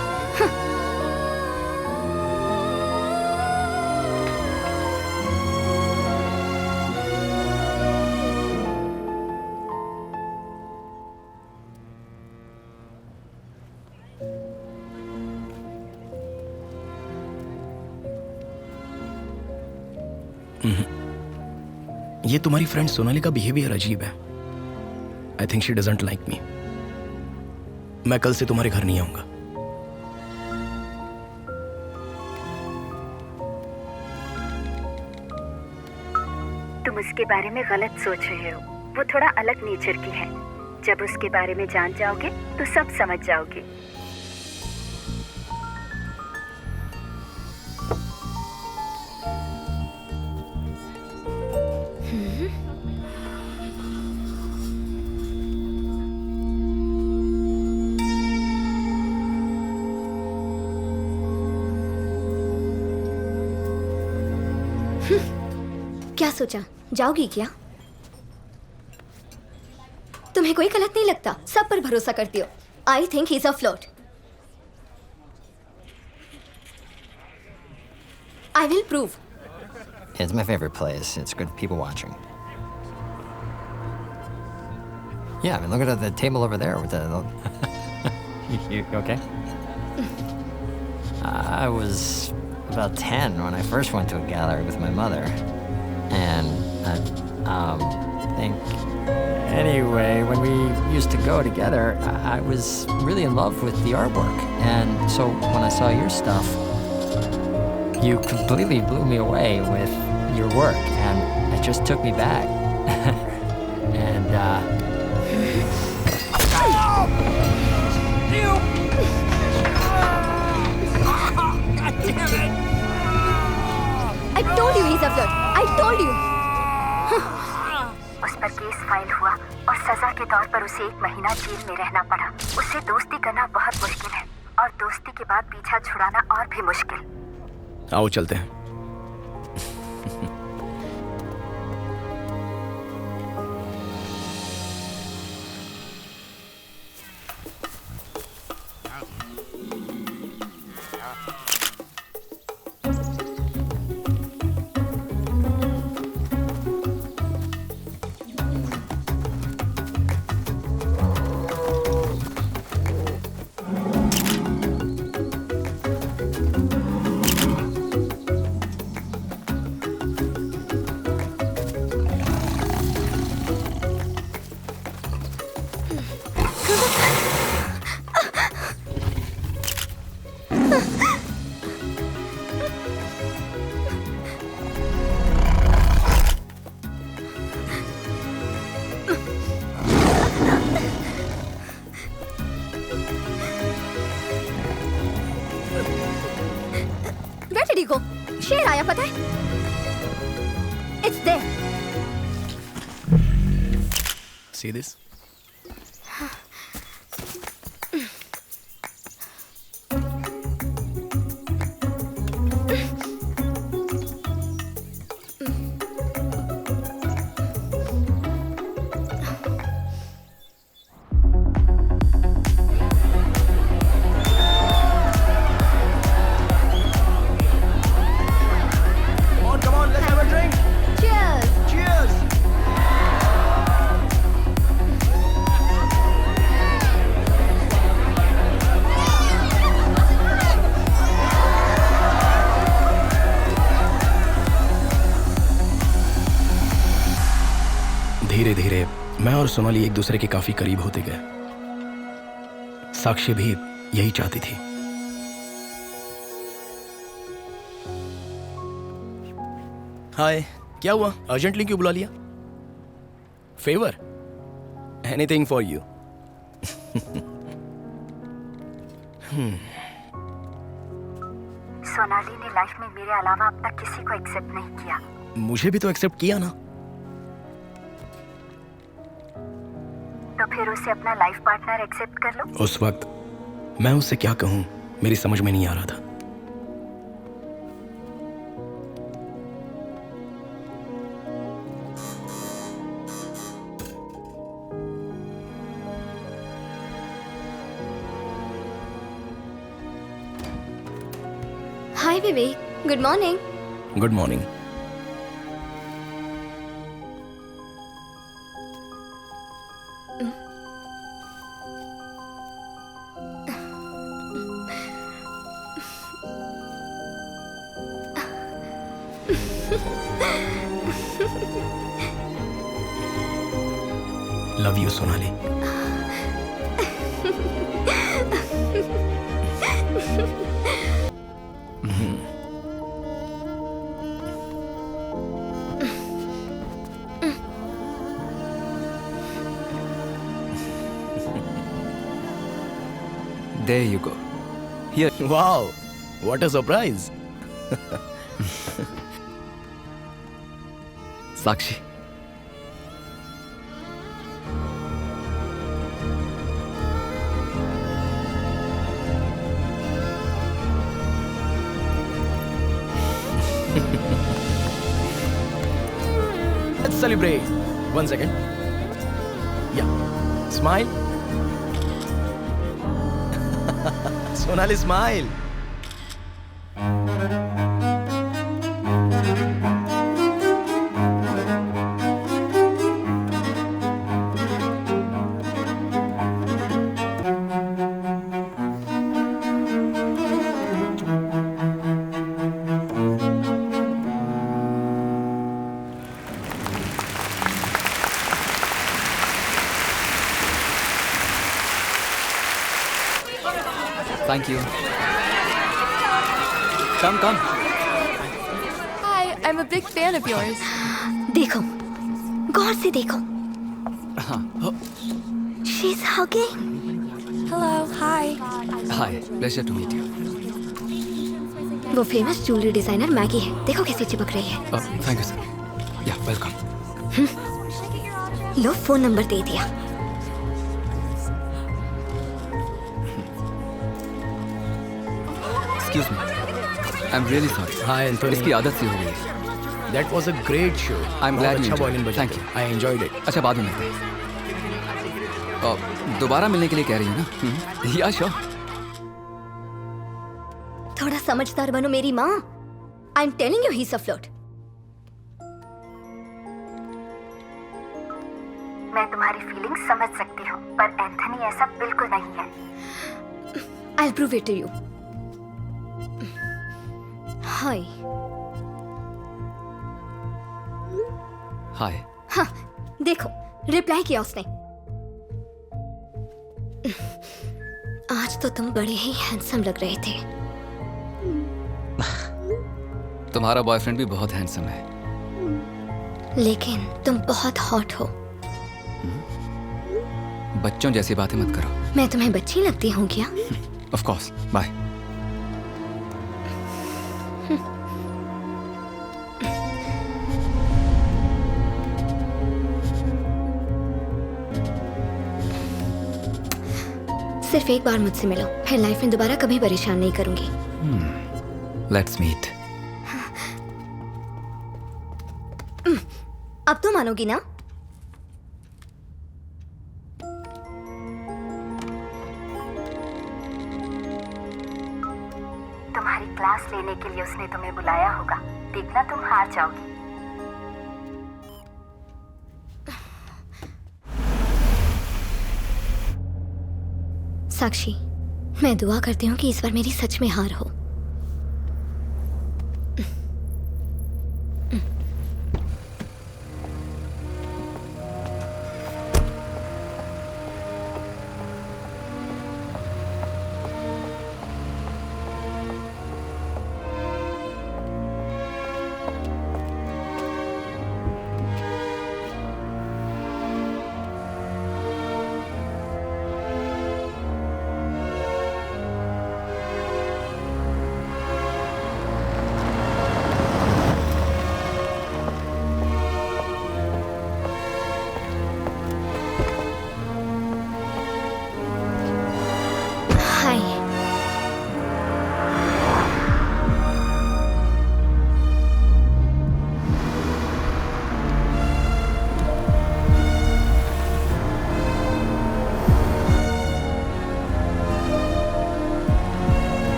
Speaker 12: ये तुम्हारी फ्रेंड सोनाली का बिहेवियर अजीब है। I think she doesn't like me. मैं कल से तुम्हारे घर नहीं आऊंगा।
Speaker 5: तुम उसके बारे में गलत सोच रहे हो। वो थोड़ा अलग नेचर की है। जब उसके बारे में जान जाओगे तो सब समझ जाओगे।
Speaker 15: क्या सोचा, जाओगी क्या? तुम्हें कोई गलत नहीं लगता, सब पर भरोसा करती हो। I think he is a flirt. I will prove.
Speaker 18: It's my favorite place. It's good people watching. Yeah, I mean, look at the table over there with the... you okay? I was about 10 when I first went to a gallery with my mother. And I think... Anyway, when we used to go together, I was really in love with the artwork. And so when I saw your stuff, you completely blew me away with your work, and it just took me back. And
Speaker 7: God damn it!
Speaker 15: I told you he's a flirt. I told you.
Speaker 5: File हुआ और सजा के तौर पर उसे 1 महीना jail में रहना पड़ा। उससे दोस्ती करना बहुत मुश्किल है और दोस्ती के बाद पीछा छुड़ाना और भी मुश्किल।
Speaker 12: आओ चलते हैं।
Speaker 15: शेर आया पता है? It's there.
Speaker 12: See this? धीरे धीरे मैं और सोनाली एक दूसरे के काफी करीब होते गए। साक्षी भी यही चाहती थी। हाय, क्या हुआ? अर्जेंटली क्यों बुला लिया? Favour? Anything for you.
Speaker 5: Sonali ने लाइफ में मेरे अलावा अब तक किसी को एक्सेप्ट नहीं किया।
Speaker 12: मुझे भी तो एक्सेप्ट किया ना।
Speaker 5: तो फिर उसे अपना लाइफ पार्टनर एक्सेप्ट कर लो।
Speaker 12: उस वक्त मैं उससे क्या कहूं, मेरी समझ में नहीं आ रहा था।
Speaker 15: Hi Vivek, good morning.
Speaker 12: Good morning. Love you Sonali.
Speaker 4: There you go. Here.
Speaker 12: Wow, what a surprise.
Speaker 4: Sakshi.
Speaker 12: Let's celebrate. 1 second. Yeah. Smile. Sonali, smile.
Speaker 4: Thank you. Come, come.
Speaker 19: Hi, I'm a big fan of yours.
Speaker 15: देखो, गौर से देखो। She's hugging.
Speaker 19: Hello, hi.
Speaker 4: Hi, pleasure to meet you.
Speaker 15: वो famous jewellery designer Maggi है। देखो कैसे चिपक रही है।
Speaker 4: Thank you, sir. Yeah, welcome.
Speaker 15: लो फोन नंबर दे दिया।
Speaker 4: Excuse me, I am really sorry.
Speaker 12: Hi, Anthony.
Speaker 4: इसकी आदत सी हो गई।
Speaker 12: That was a great show.
Speaker 4: I am glad
Speaker 12: बहुत
Speaker 4: यू
Speaker 12: अच्छा violin बजा।
Speaker 4: Thank you.
Speaker 12: I enjoyed it.
Speaker 4: अच्छा, बाद में मिलते हैं। दोबारा मिलने के लिए कह रही है ना? या श्योर।
Speaker 15: थोड़ा समझदार बनो मेरी माँ। I am telling you he is a flirt.
Speaker 5: मैं तुम्हारी फीलिंग्स समझ सकती हूँ, पर एंथनी ऐसा बिल्कुल नहीं है।
Speaker 15: I will prove it to you. Hi.
Speaker 4: Hi.
Speaker 15: हाँ, देखो रिप्लाई किया उसने। आज तो तुम बड़े ही हैंडसम लग रहे थे।
Speaker 4: तुम्हारा बॉयफ्रेंड भी बहुत हैंडसम है।
Speaker 15: लेकिन तुम बहुत हॉट हो।
Speaker 4: बच्चों जैसी बातें मत करो।
Speaker 15: मैं तुम्हें बच्ची लगती हूँ क्या?
Speaker 4: Of course. बाय।
Speaker 15: सिर्फ एक बार मुझसे मिलो, फिर लाइफ में दोबारा कभी परेशान नहीं करूंगी।
Speaker 4: Let's meet.
Speaker 15: अब तो मानोगी ना?
Speaker 5: तुम्हारी क्लास लेने के लिए उसने तुम्हें बुलाया होगा। देखना तुम हार जाओगी।
Speaker 15: साक्षी, मैं दुआ करती हूँ कि इस बार मेरी सच में हार हो।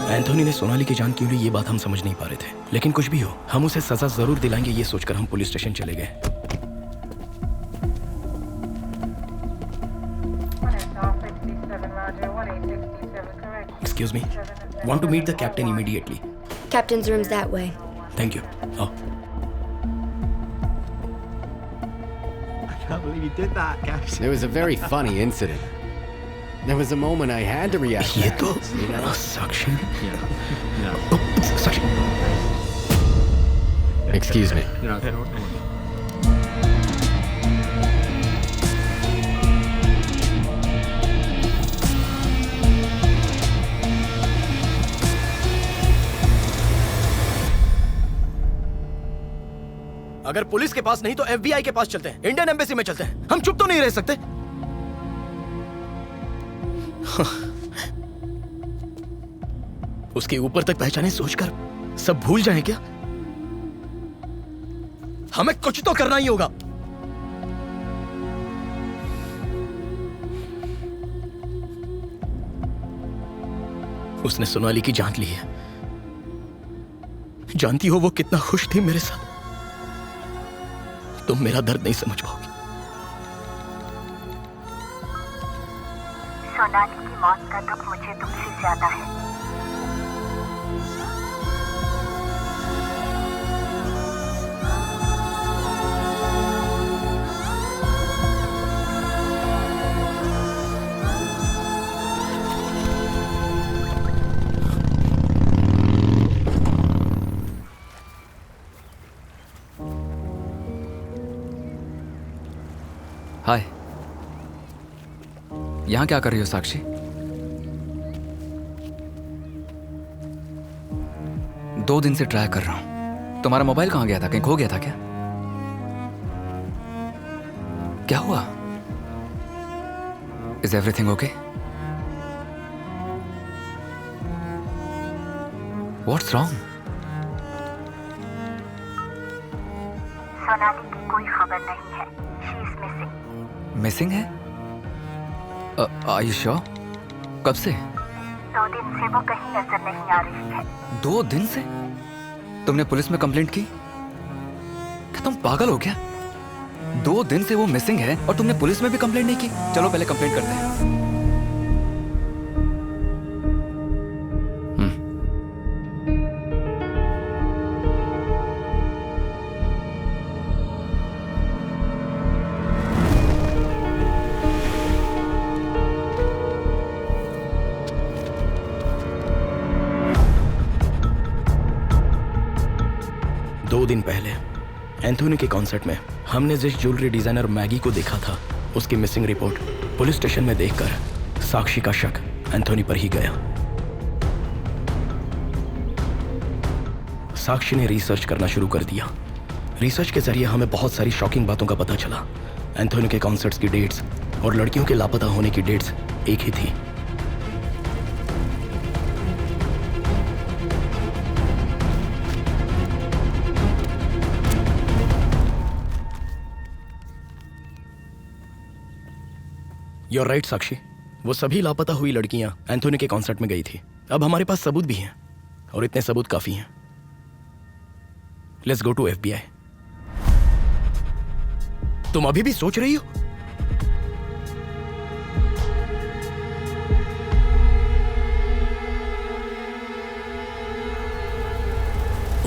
Speaker 12: एंथोनी ने सोनाली की जान क्यों ली ये बात हम समझ नहीं पा रहे थे, लेकिन कुछ भी हो हम उसे सजा जरूर दिलाएंगे ये सोचकर हम पुलिस स्टेशन चले गए। Excuse me. Want to meet the captain immediately.
Speaker 2: Captain's room's that way.
Speaker 12: Thank you. Oh.
Speaker 10: I can't believe you did that, Captain.
Speaker 6: It was a very funny incident. There was a moment I had to react.
Speaker 12: ये तो साक्षी। साक्षी।
Speaker 6: Excuse me.
Speaker 12: अगर police के पास नहीं तो FBI के पास चलते हैं, Indian embassy में चलते हैं। हम चुप तो नहीं रह सकते। उसके ऊपर तक पहचाने सोचकर सब भूल जाएं क्या? हमें कुछ तो करना ही होगा। उसने सोनाली की जान ली है। जानती हो वो कितना खुश थी मेरे साथ। तुम मेरा दर्द नहीं समझ पाओगी।
Speaker 5: सोनाली की मौत का दुख मुझे तुमसे ज्यादा है।
Speaker 4: हाय, यहां क्या कर रही हो साक्षी? दो दिन से ट्राई कर रहा हूं। तुम्हारा मोबाइल कहां गया था? कहीं खो गया था क्या? क्या हुआ? Is everything okay? What's wrong?
Speaker 5: Sonali की कोई खबर नहीं है। She is missing.
Speaker 4: मिसिंग है? Are you sure? कब से?
Speaker 5: 2 दिन से वो कहीं नजर नहीं आ रही है।
Speaker 4: 2 दिन से? तुमने पुलिस में कंप्लेंट की? क्या तुम पागल हो क्या? 2 दिन से वो मिसिंग है और तुमने पुलिस में भी कंप्लेंट नहीं की? चलो पहले कंप्लेंट करते हैं।
Speaker 12: दिन पहले एंथोनी के कॉन्सर्ट में हमने जिस ज्वेलरी डिजाइनर मैगी को देखा था उसकी मिसिंग रिपोर्ट पुलिस स्टेशन में देखकर साक्षी का शक एंथोनी पर ही गया। साक्षी ने रिसर्च करना शुरू कर दिया। रिसर्च के जरिए हमें बहुत सारी शॉकिंग बातों का पता चला। एंथोनी के कॉन्सर्ट्स की डेट्स और लड़कियों के लापता होने की डेट्स एक ही थी। You're right, साक्षी। वो सभी लापता हुई लड़कियां एंथोनी के कॉन्सर्ट में गई थी। अब हमारे पास सबूत भी हैं और इतने सबूत काफी हैं। Let's go to FBI। तुम अभी भी सोच रही हो?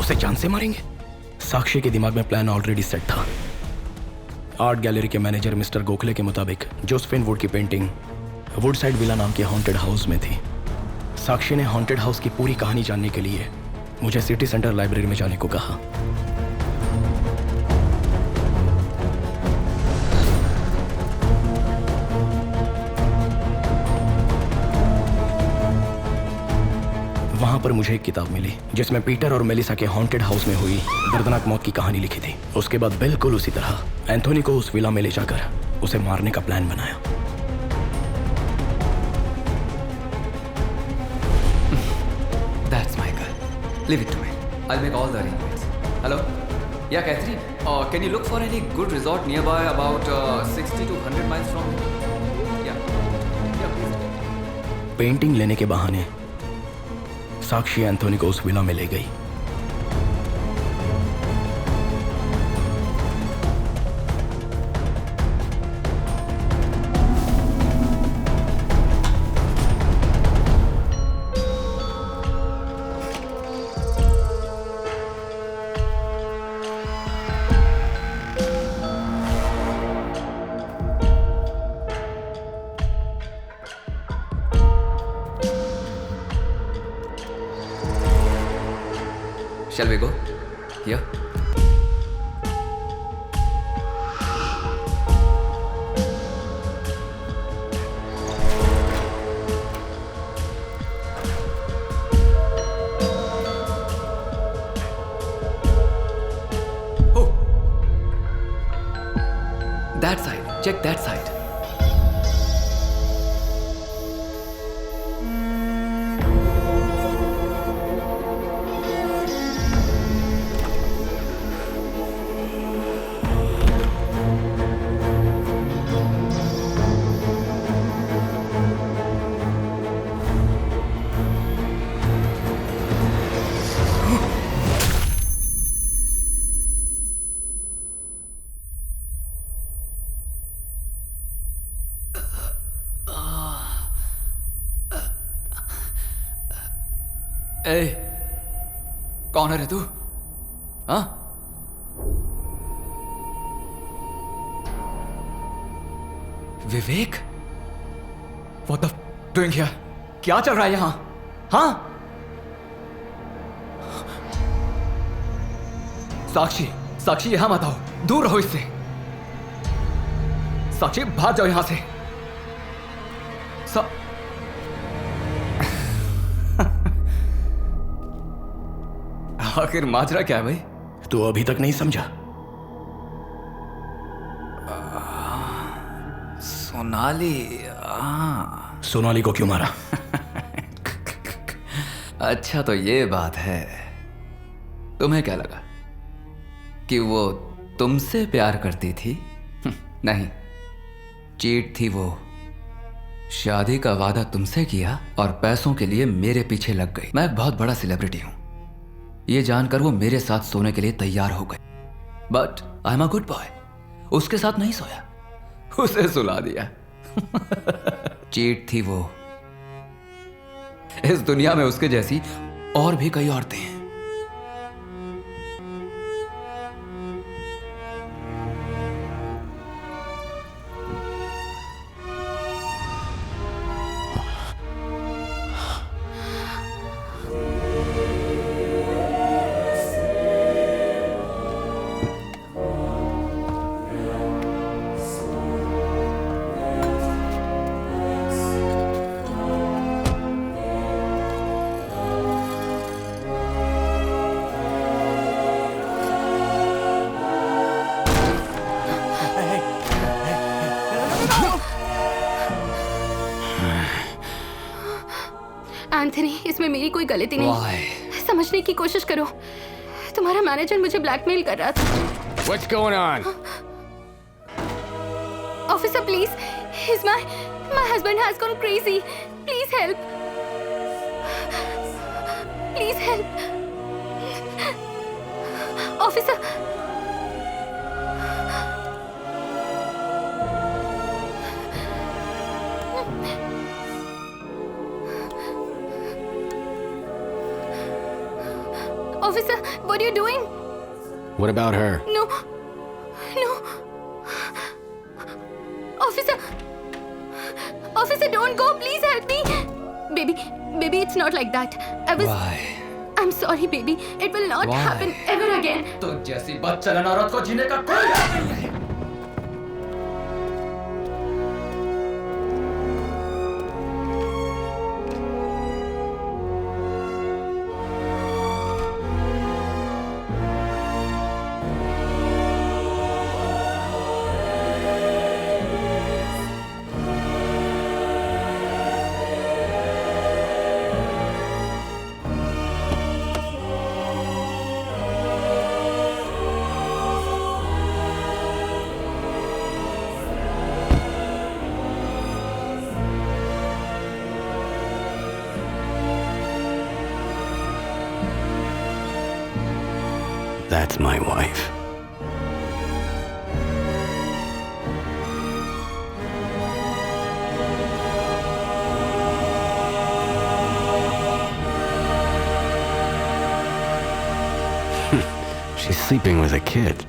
Speaker 12: उसे जान से मारेंगे? साक्षी के दिमाग में प्लान ऑलरेडी सेट था। आर्ट गैलरी के मैनेजर मिस्टर गोखले के मुताबिक जोसेफिन वुड की पेंटिंग वुडसाइड विला नाम के हॉन्टेड हाउस में थी। साक्षी ने हॉन्टेड हाउस की पूरी कहानी जानने के लिए मुझे सिटी सेंटर लाइब्रेरी में जाने को कहा। पर मुझे एक किताब मिली जिसमें पीटर और मेलिसा के हॉन्टेड हाउस में हुई दर्दनाक मौत की कहानी लिखी थी। उसके बाद बिल्कुल उसी तरह एंथोनी को उस विला में ले जाकर उसे मारने का प्लान बनाया।
Speaker 4: That's my girl. Leave it to me. I'll make all the arrangements. Hello? Yeah, Catherine. Can you look for any good resort nearby, about 60 to 100 miles from here? Yeah. Yeah, please.
Speaker 12: Painting लेने के बहाने साक्षी Anthony को उस villa में ले गई।
Speaker 4: Shall we go? Yeah. Oh. That side. Check that side. ए, कौन है रे तू? हाँ? विवेक? What the doing here? क्या चल रहा है यहाँ? हाँ? साक्षी, साक्षी यहाँ मत आओ, दूर रहो इससे। साक्षी भाग जाओ यहाँ से। आखिर माजरा क्या है भाई?
Speaker 12: तू अभी तक नहीं समझा?
Speaker 4: सोनाली।
Speaker 12: सोनाली को क्यों मारा?
Speaker 4: अच्छा तो ये बात है। तुम्हें क्या लगा कि वो तुमसे प्यार करती थी? नहीं, चीट थी वो। शादी का वादा तुमसे किया और पैसों के लिए मेरे पीछे लग गई। मैं एक बहुत बड़ा सेलिब्रिटी हूं, ये जानकर वो मेरे साथ सोने के लिए तैयार हो गई। But I am a good boy. उसके साथ नहीं सोया, उसे सुला दिया। चीट थी वो। इस दुनिया में उसके जैसी और भी कई औरतें हैं।
Speaker 1: एंथनी, इसमें मेरी कोई गलती नहीं। समझने की कोशिश करो। तुम्हारा मैनेजर मुझे ब्लैकमेल कर रहा था।
Speaker 6: What's going on?
Speaker 1: Officer, please. My husband has gone crazy. Please help. Please help. Officer. Officer, what are you doing?
Speaker 6: What about her?
Speaker 1: No. Officer, don't go. Please help me. Baby, it's not like that.
Speaker 4: Why?
Speaker 1: I'm sorry, baby. It will not happen ever again.
Speaker 4: तो जैसी बदचलन औरत को जीने का कोई हक नहीं है।
Speaker 6: That's my wife. She's sleeping with a kid.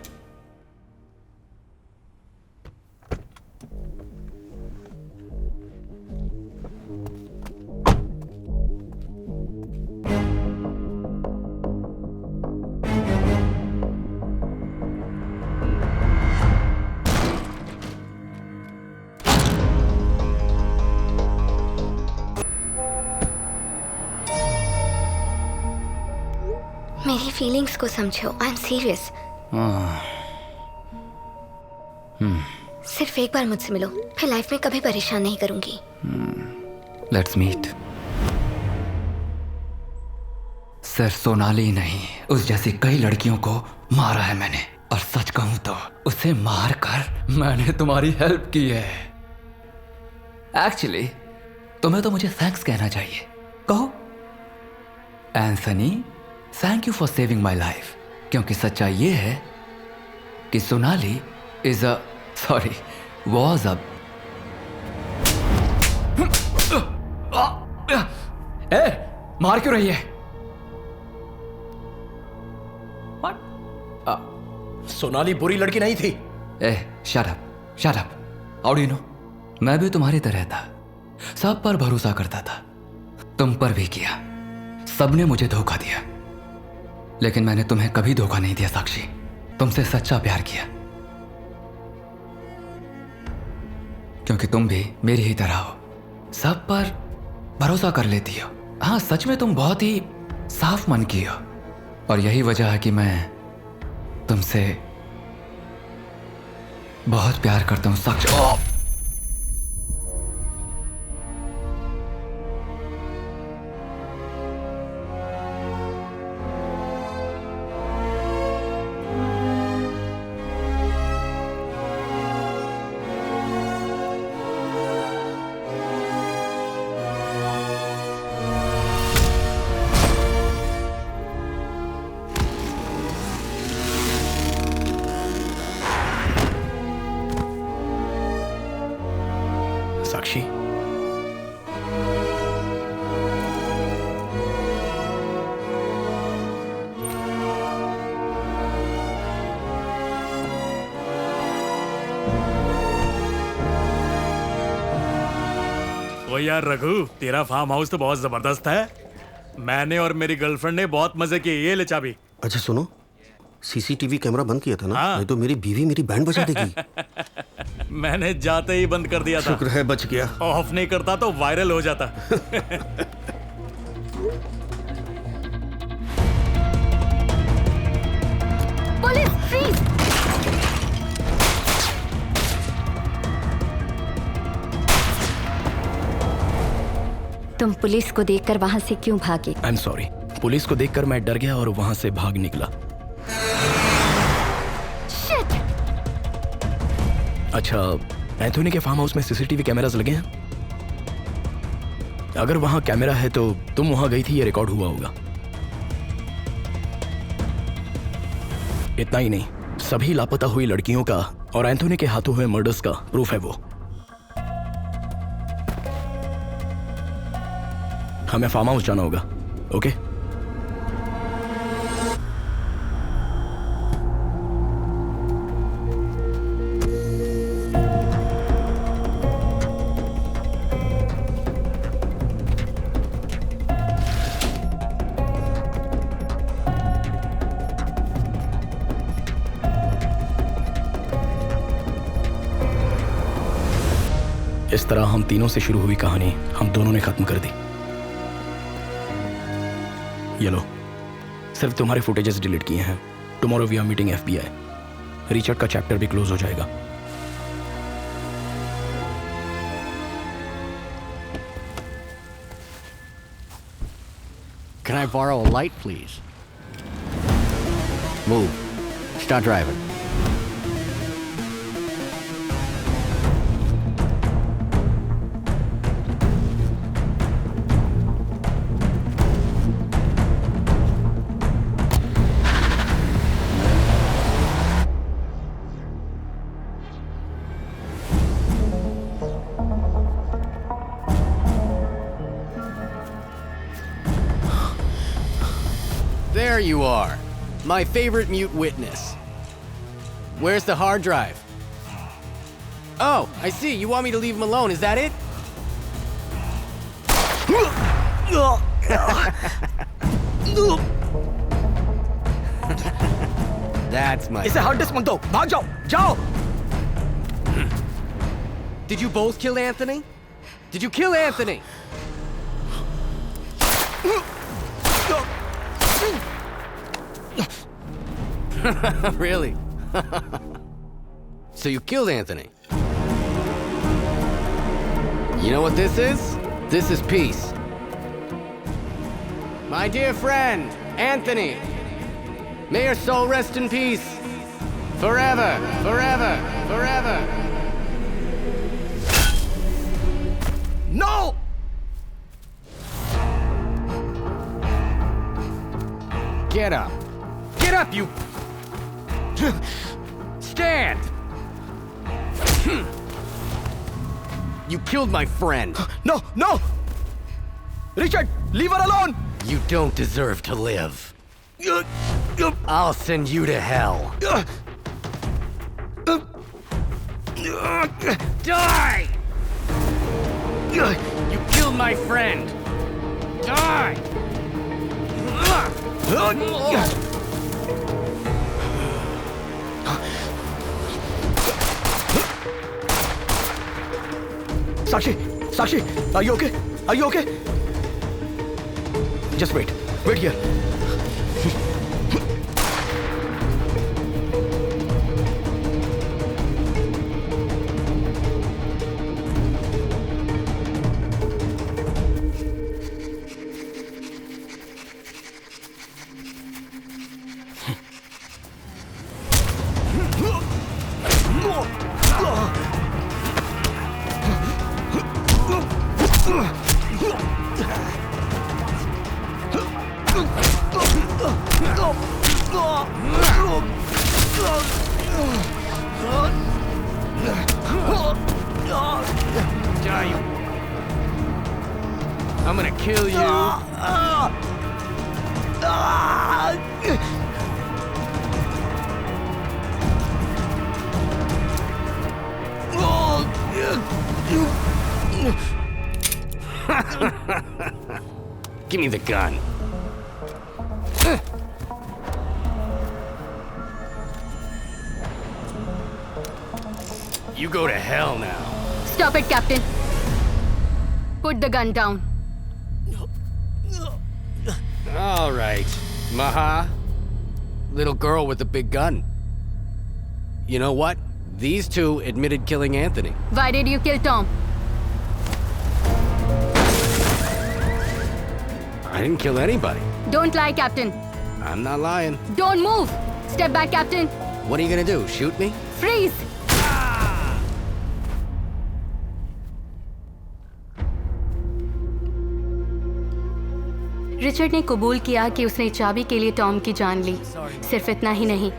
Speaker 15: मेरी फीलिंग्स को समझो, आई एम सीरियस। सिर्फ एक बार मुझसे मिलो, फिर लाइफ में कभी परेशान नहीं करूंगी।
Speaker 4: Let's meet. सिर्फ सोनाली नहीं, उस जैसी कई लड़कियों को मारा है मैंने, और सच कहूं तो उसे मार कर मैंने तुम्हारी हेल्प की है। एक्चुअली तुम्हें तो मुझे थैंक्स कहना चाहिए। कहो। Anthony, thank you for saving my life, क्योंकि सच्चाई ये है कि सोनाली वॉज अ मार क्यों रही है?
Speaker 12: सोनाली बुरी लड़की नहीं थी।
Speaker 4: Shut up. How do you know? मैं भी तुम्हारी तरह था, सब पर भरोसा करता था, तुम पर भी किया। सबने मुझे धोखा दिया, लेकिन मैंने तुम्हें कभी धोखा नहीं दिया साक्षी। तुमसे सच्चा प्यार किया, क्योंकि तुम भी मेरी ही तरह हो, सब पर भरोसा कर लेती हो। हाँ, सच में तुम बहुत ही साफ मन की हो, और यही वजह है कि मैं तुमसे बहुत प्यार करता हूं साक्षी।
Speaker 12: साक्षी,
Speaker 20: ओ यार रघु, तेरा फार्म हाउस तो बहुत जबरदस्त है। मैंने और मेरी गर्लफ्रेंड ने बहुत मजे किए। ये ले चाबी।
Speaker 21: अच्छा सुनो, सीसीटीवी कैमरा बंद किया था ना? नहीं तो मेरी बीवी मेरी बैंड बजा देगी।
Speaker 20: मैंने जाते ही बंद कर दिया था।
Speaker 21: शुक्र है बच गया।
Speaker 20: ऑफ नहीं करता तो वायरल हो जाता।
Speaker 16: Police, freeze!
Speaker 8: तुम पुलिस को देखकर वहां से क्यों भागे?
Speaker 12: I am sorry. पुलिस को देखकर मैं डर गया और वहां से भाग निकला। अच्छा, एंथोनी के फार्म हाउस में सीसीटीवी कैमरास लगे हैं? अगर वहां कैमरा है तो तुम वहां गई थी, ये रिकॉर्ड हुआ होगा। इतना ही नहीं, सभी लापता हुई लड़कियों का और एंथोनी के हाथों हुए मर्डर्स का प्रूफ है वो। हमें फार्म हाउस जाना होगा, ओके? इस तरह हम तीनों से शुरू हुई कहानी हम दोनों ने खत्म कर दी। ये लो, सिर्फ तुम्हारे फुटेजेस डिलीट किए हैं। Tomorrow we are meeting FBI। Richard का चैप्टर भी क्लोज हो जाएगा।
Speaker 13: Can I borrow a light, please? Move. Start driving.
Speaker 12: there you are. My favorite mute witness. Where's the hard drive? Oh, I see. You want me to leave him alone, is that it? That's my...
Speaker 14: इसे hard disk मत दो, भाग जाओ, जाओ!
Speaker 12: Did you both kill Anthony? Did you kill Anthony? Really? So you killed Anthony? You know what this is? This is peace. My dear friend, Anthony, may your soul rest in peace. Forever, forever, forever.
Speaker 14: No!
Speaker 12: Get up. Get up, you... Stand! You killed my friend.
Speaker 14: No, no! Richard, leave her alone!
Speaker 12: You don't deserve to live. I'll send you to hell. Die! You killed my friend. Die!
Speaker 14: Sakshi, Sakshi, are you okay? Are you okay? Just wait. Wait here.
Speaker 12: I'm gonna kill you. Give me the gun. You go to hell now.
Speaker 1: Stop it, Captain. Put the gun down.
Speaker 12: All right, Maha. Little girl with the big gun. You know what? These two admitted killing Anthony.
Speaker 1: Why did you kill Tom?
Speaker 12: I didn't kill anybody.
Speaker 1: Don't lie, Captain.
Speaker 12: I'm not lying.
Speaker 1: Don't move. Step back, Captain.
Speaker 12: What are you gonna do? Shoot me?
Speaker 1: Freeze. Richard ने कबूल किया कि उसने चाबी के लिए Tom की जान ली। सिर्फ इतना ही नहीं,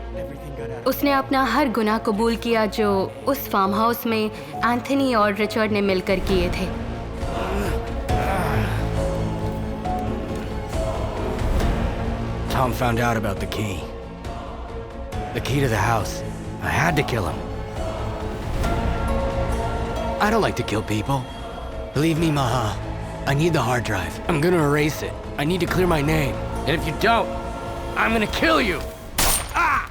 Speaker 1: उसने अपना हर गुनाह कबूल किया जो उस फार्म हाउस में एंथनी और रिचर्ड ने मिलकर किए थे।
Speaker 12: Tom found out about the key. The key to the house. I had to kill him. I don't like to kill people. Believe me, Maha. I need the hard drive. I'm gonna erase it. I need to clear my name. And if you don't, I'm gonna kill you! Ah!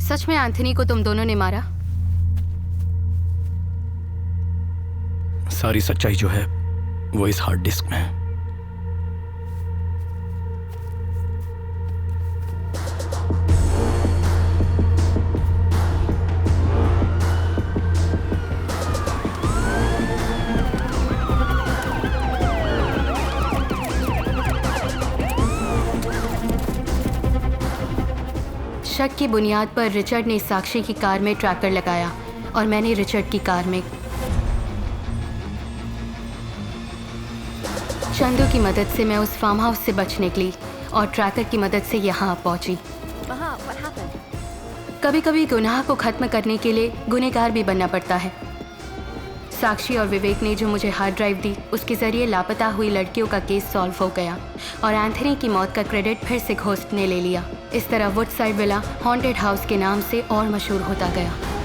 Speaker 1: सच में Anthony को तुम दोनों ने मारा?
Speaker 12: सारी सच्चाई जो है वो इस हार्ड डिस्क में है।
Speaker 1: शक की बुनियाद पर रिचर्ड ने साक्षी की कार में ट्रैकर लगाया और मैंने रिचर्ड की कार में चंदू की मदद से मैं उस फार्म हाउस से बच निकली और ट्रैकर की मदद से यहाँ पहुँची। कभी कभी गुनाह को ख़त्म करने के लिए गुनहगार भी बनना पड़ता है। साक्षी और विवेक ने जो मुझे हार्ड ड्राइव दी, उसके ज़रिए लापता हुई लड़कियों का केस सॉल्व हो गया और एंथनी की मौत का क्रेडिट फिर से घोस्ट ने ले लिया। इस तरह वुडसाइड विला हॉन्टेड हाउस के नाम से और मशहूर होता गया।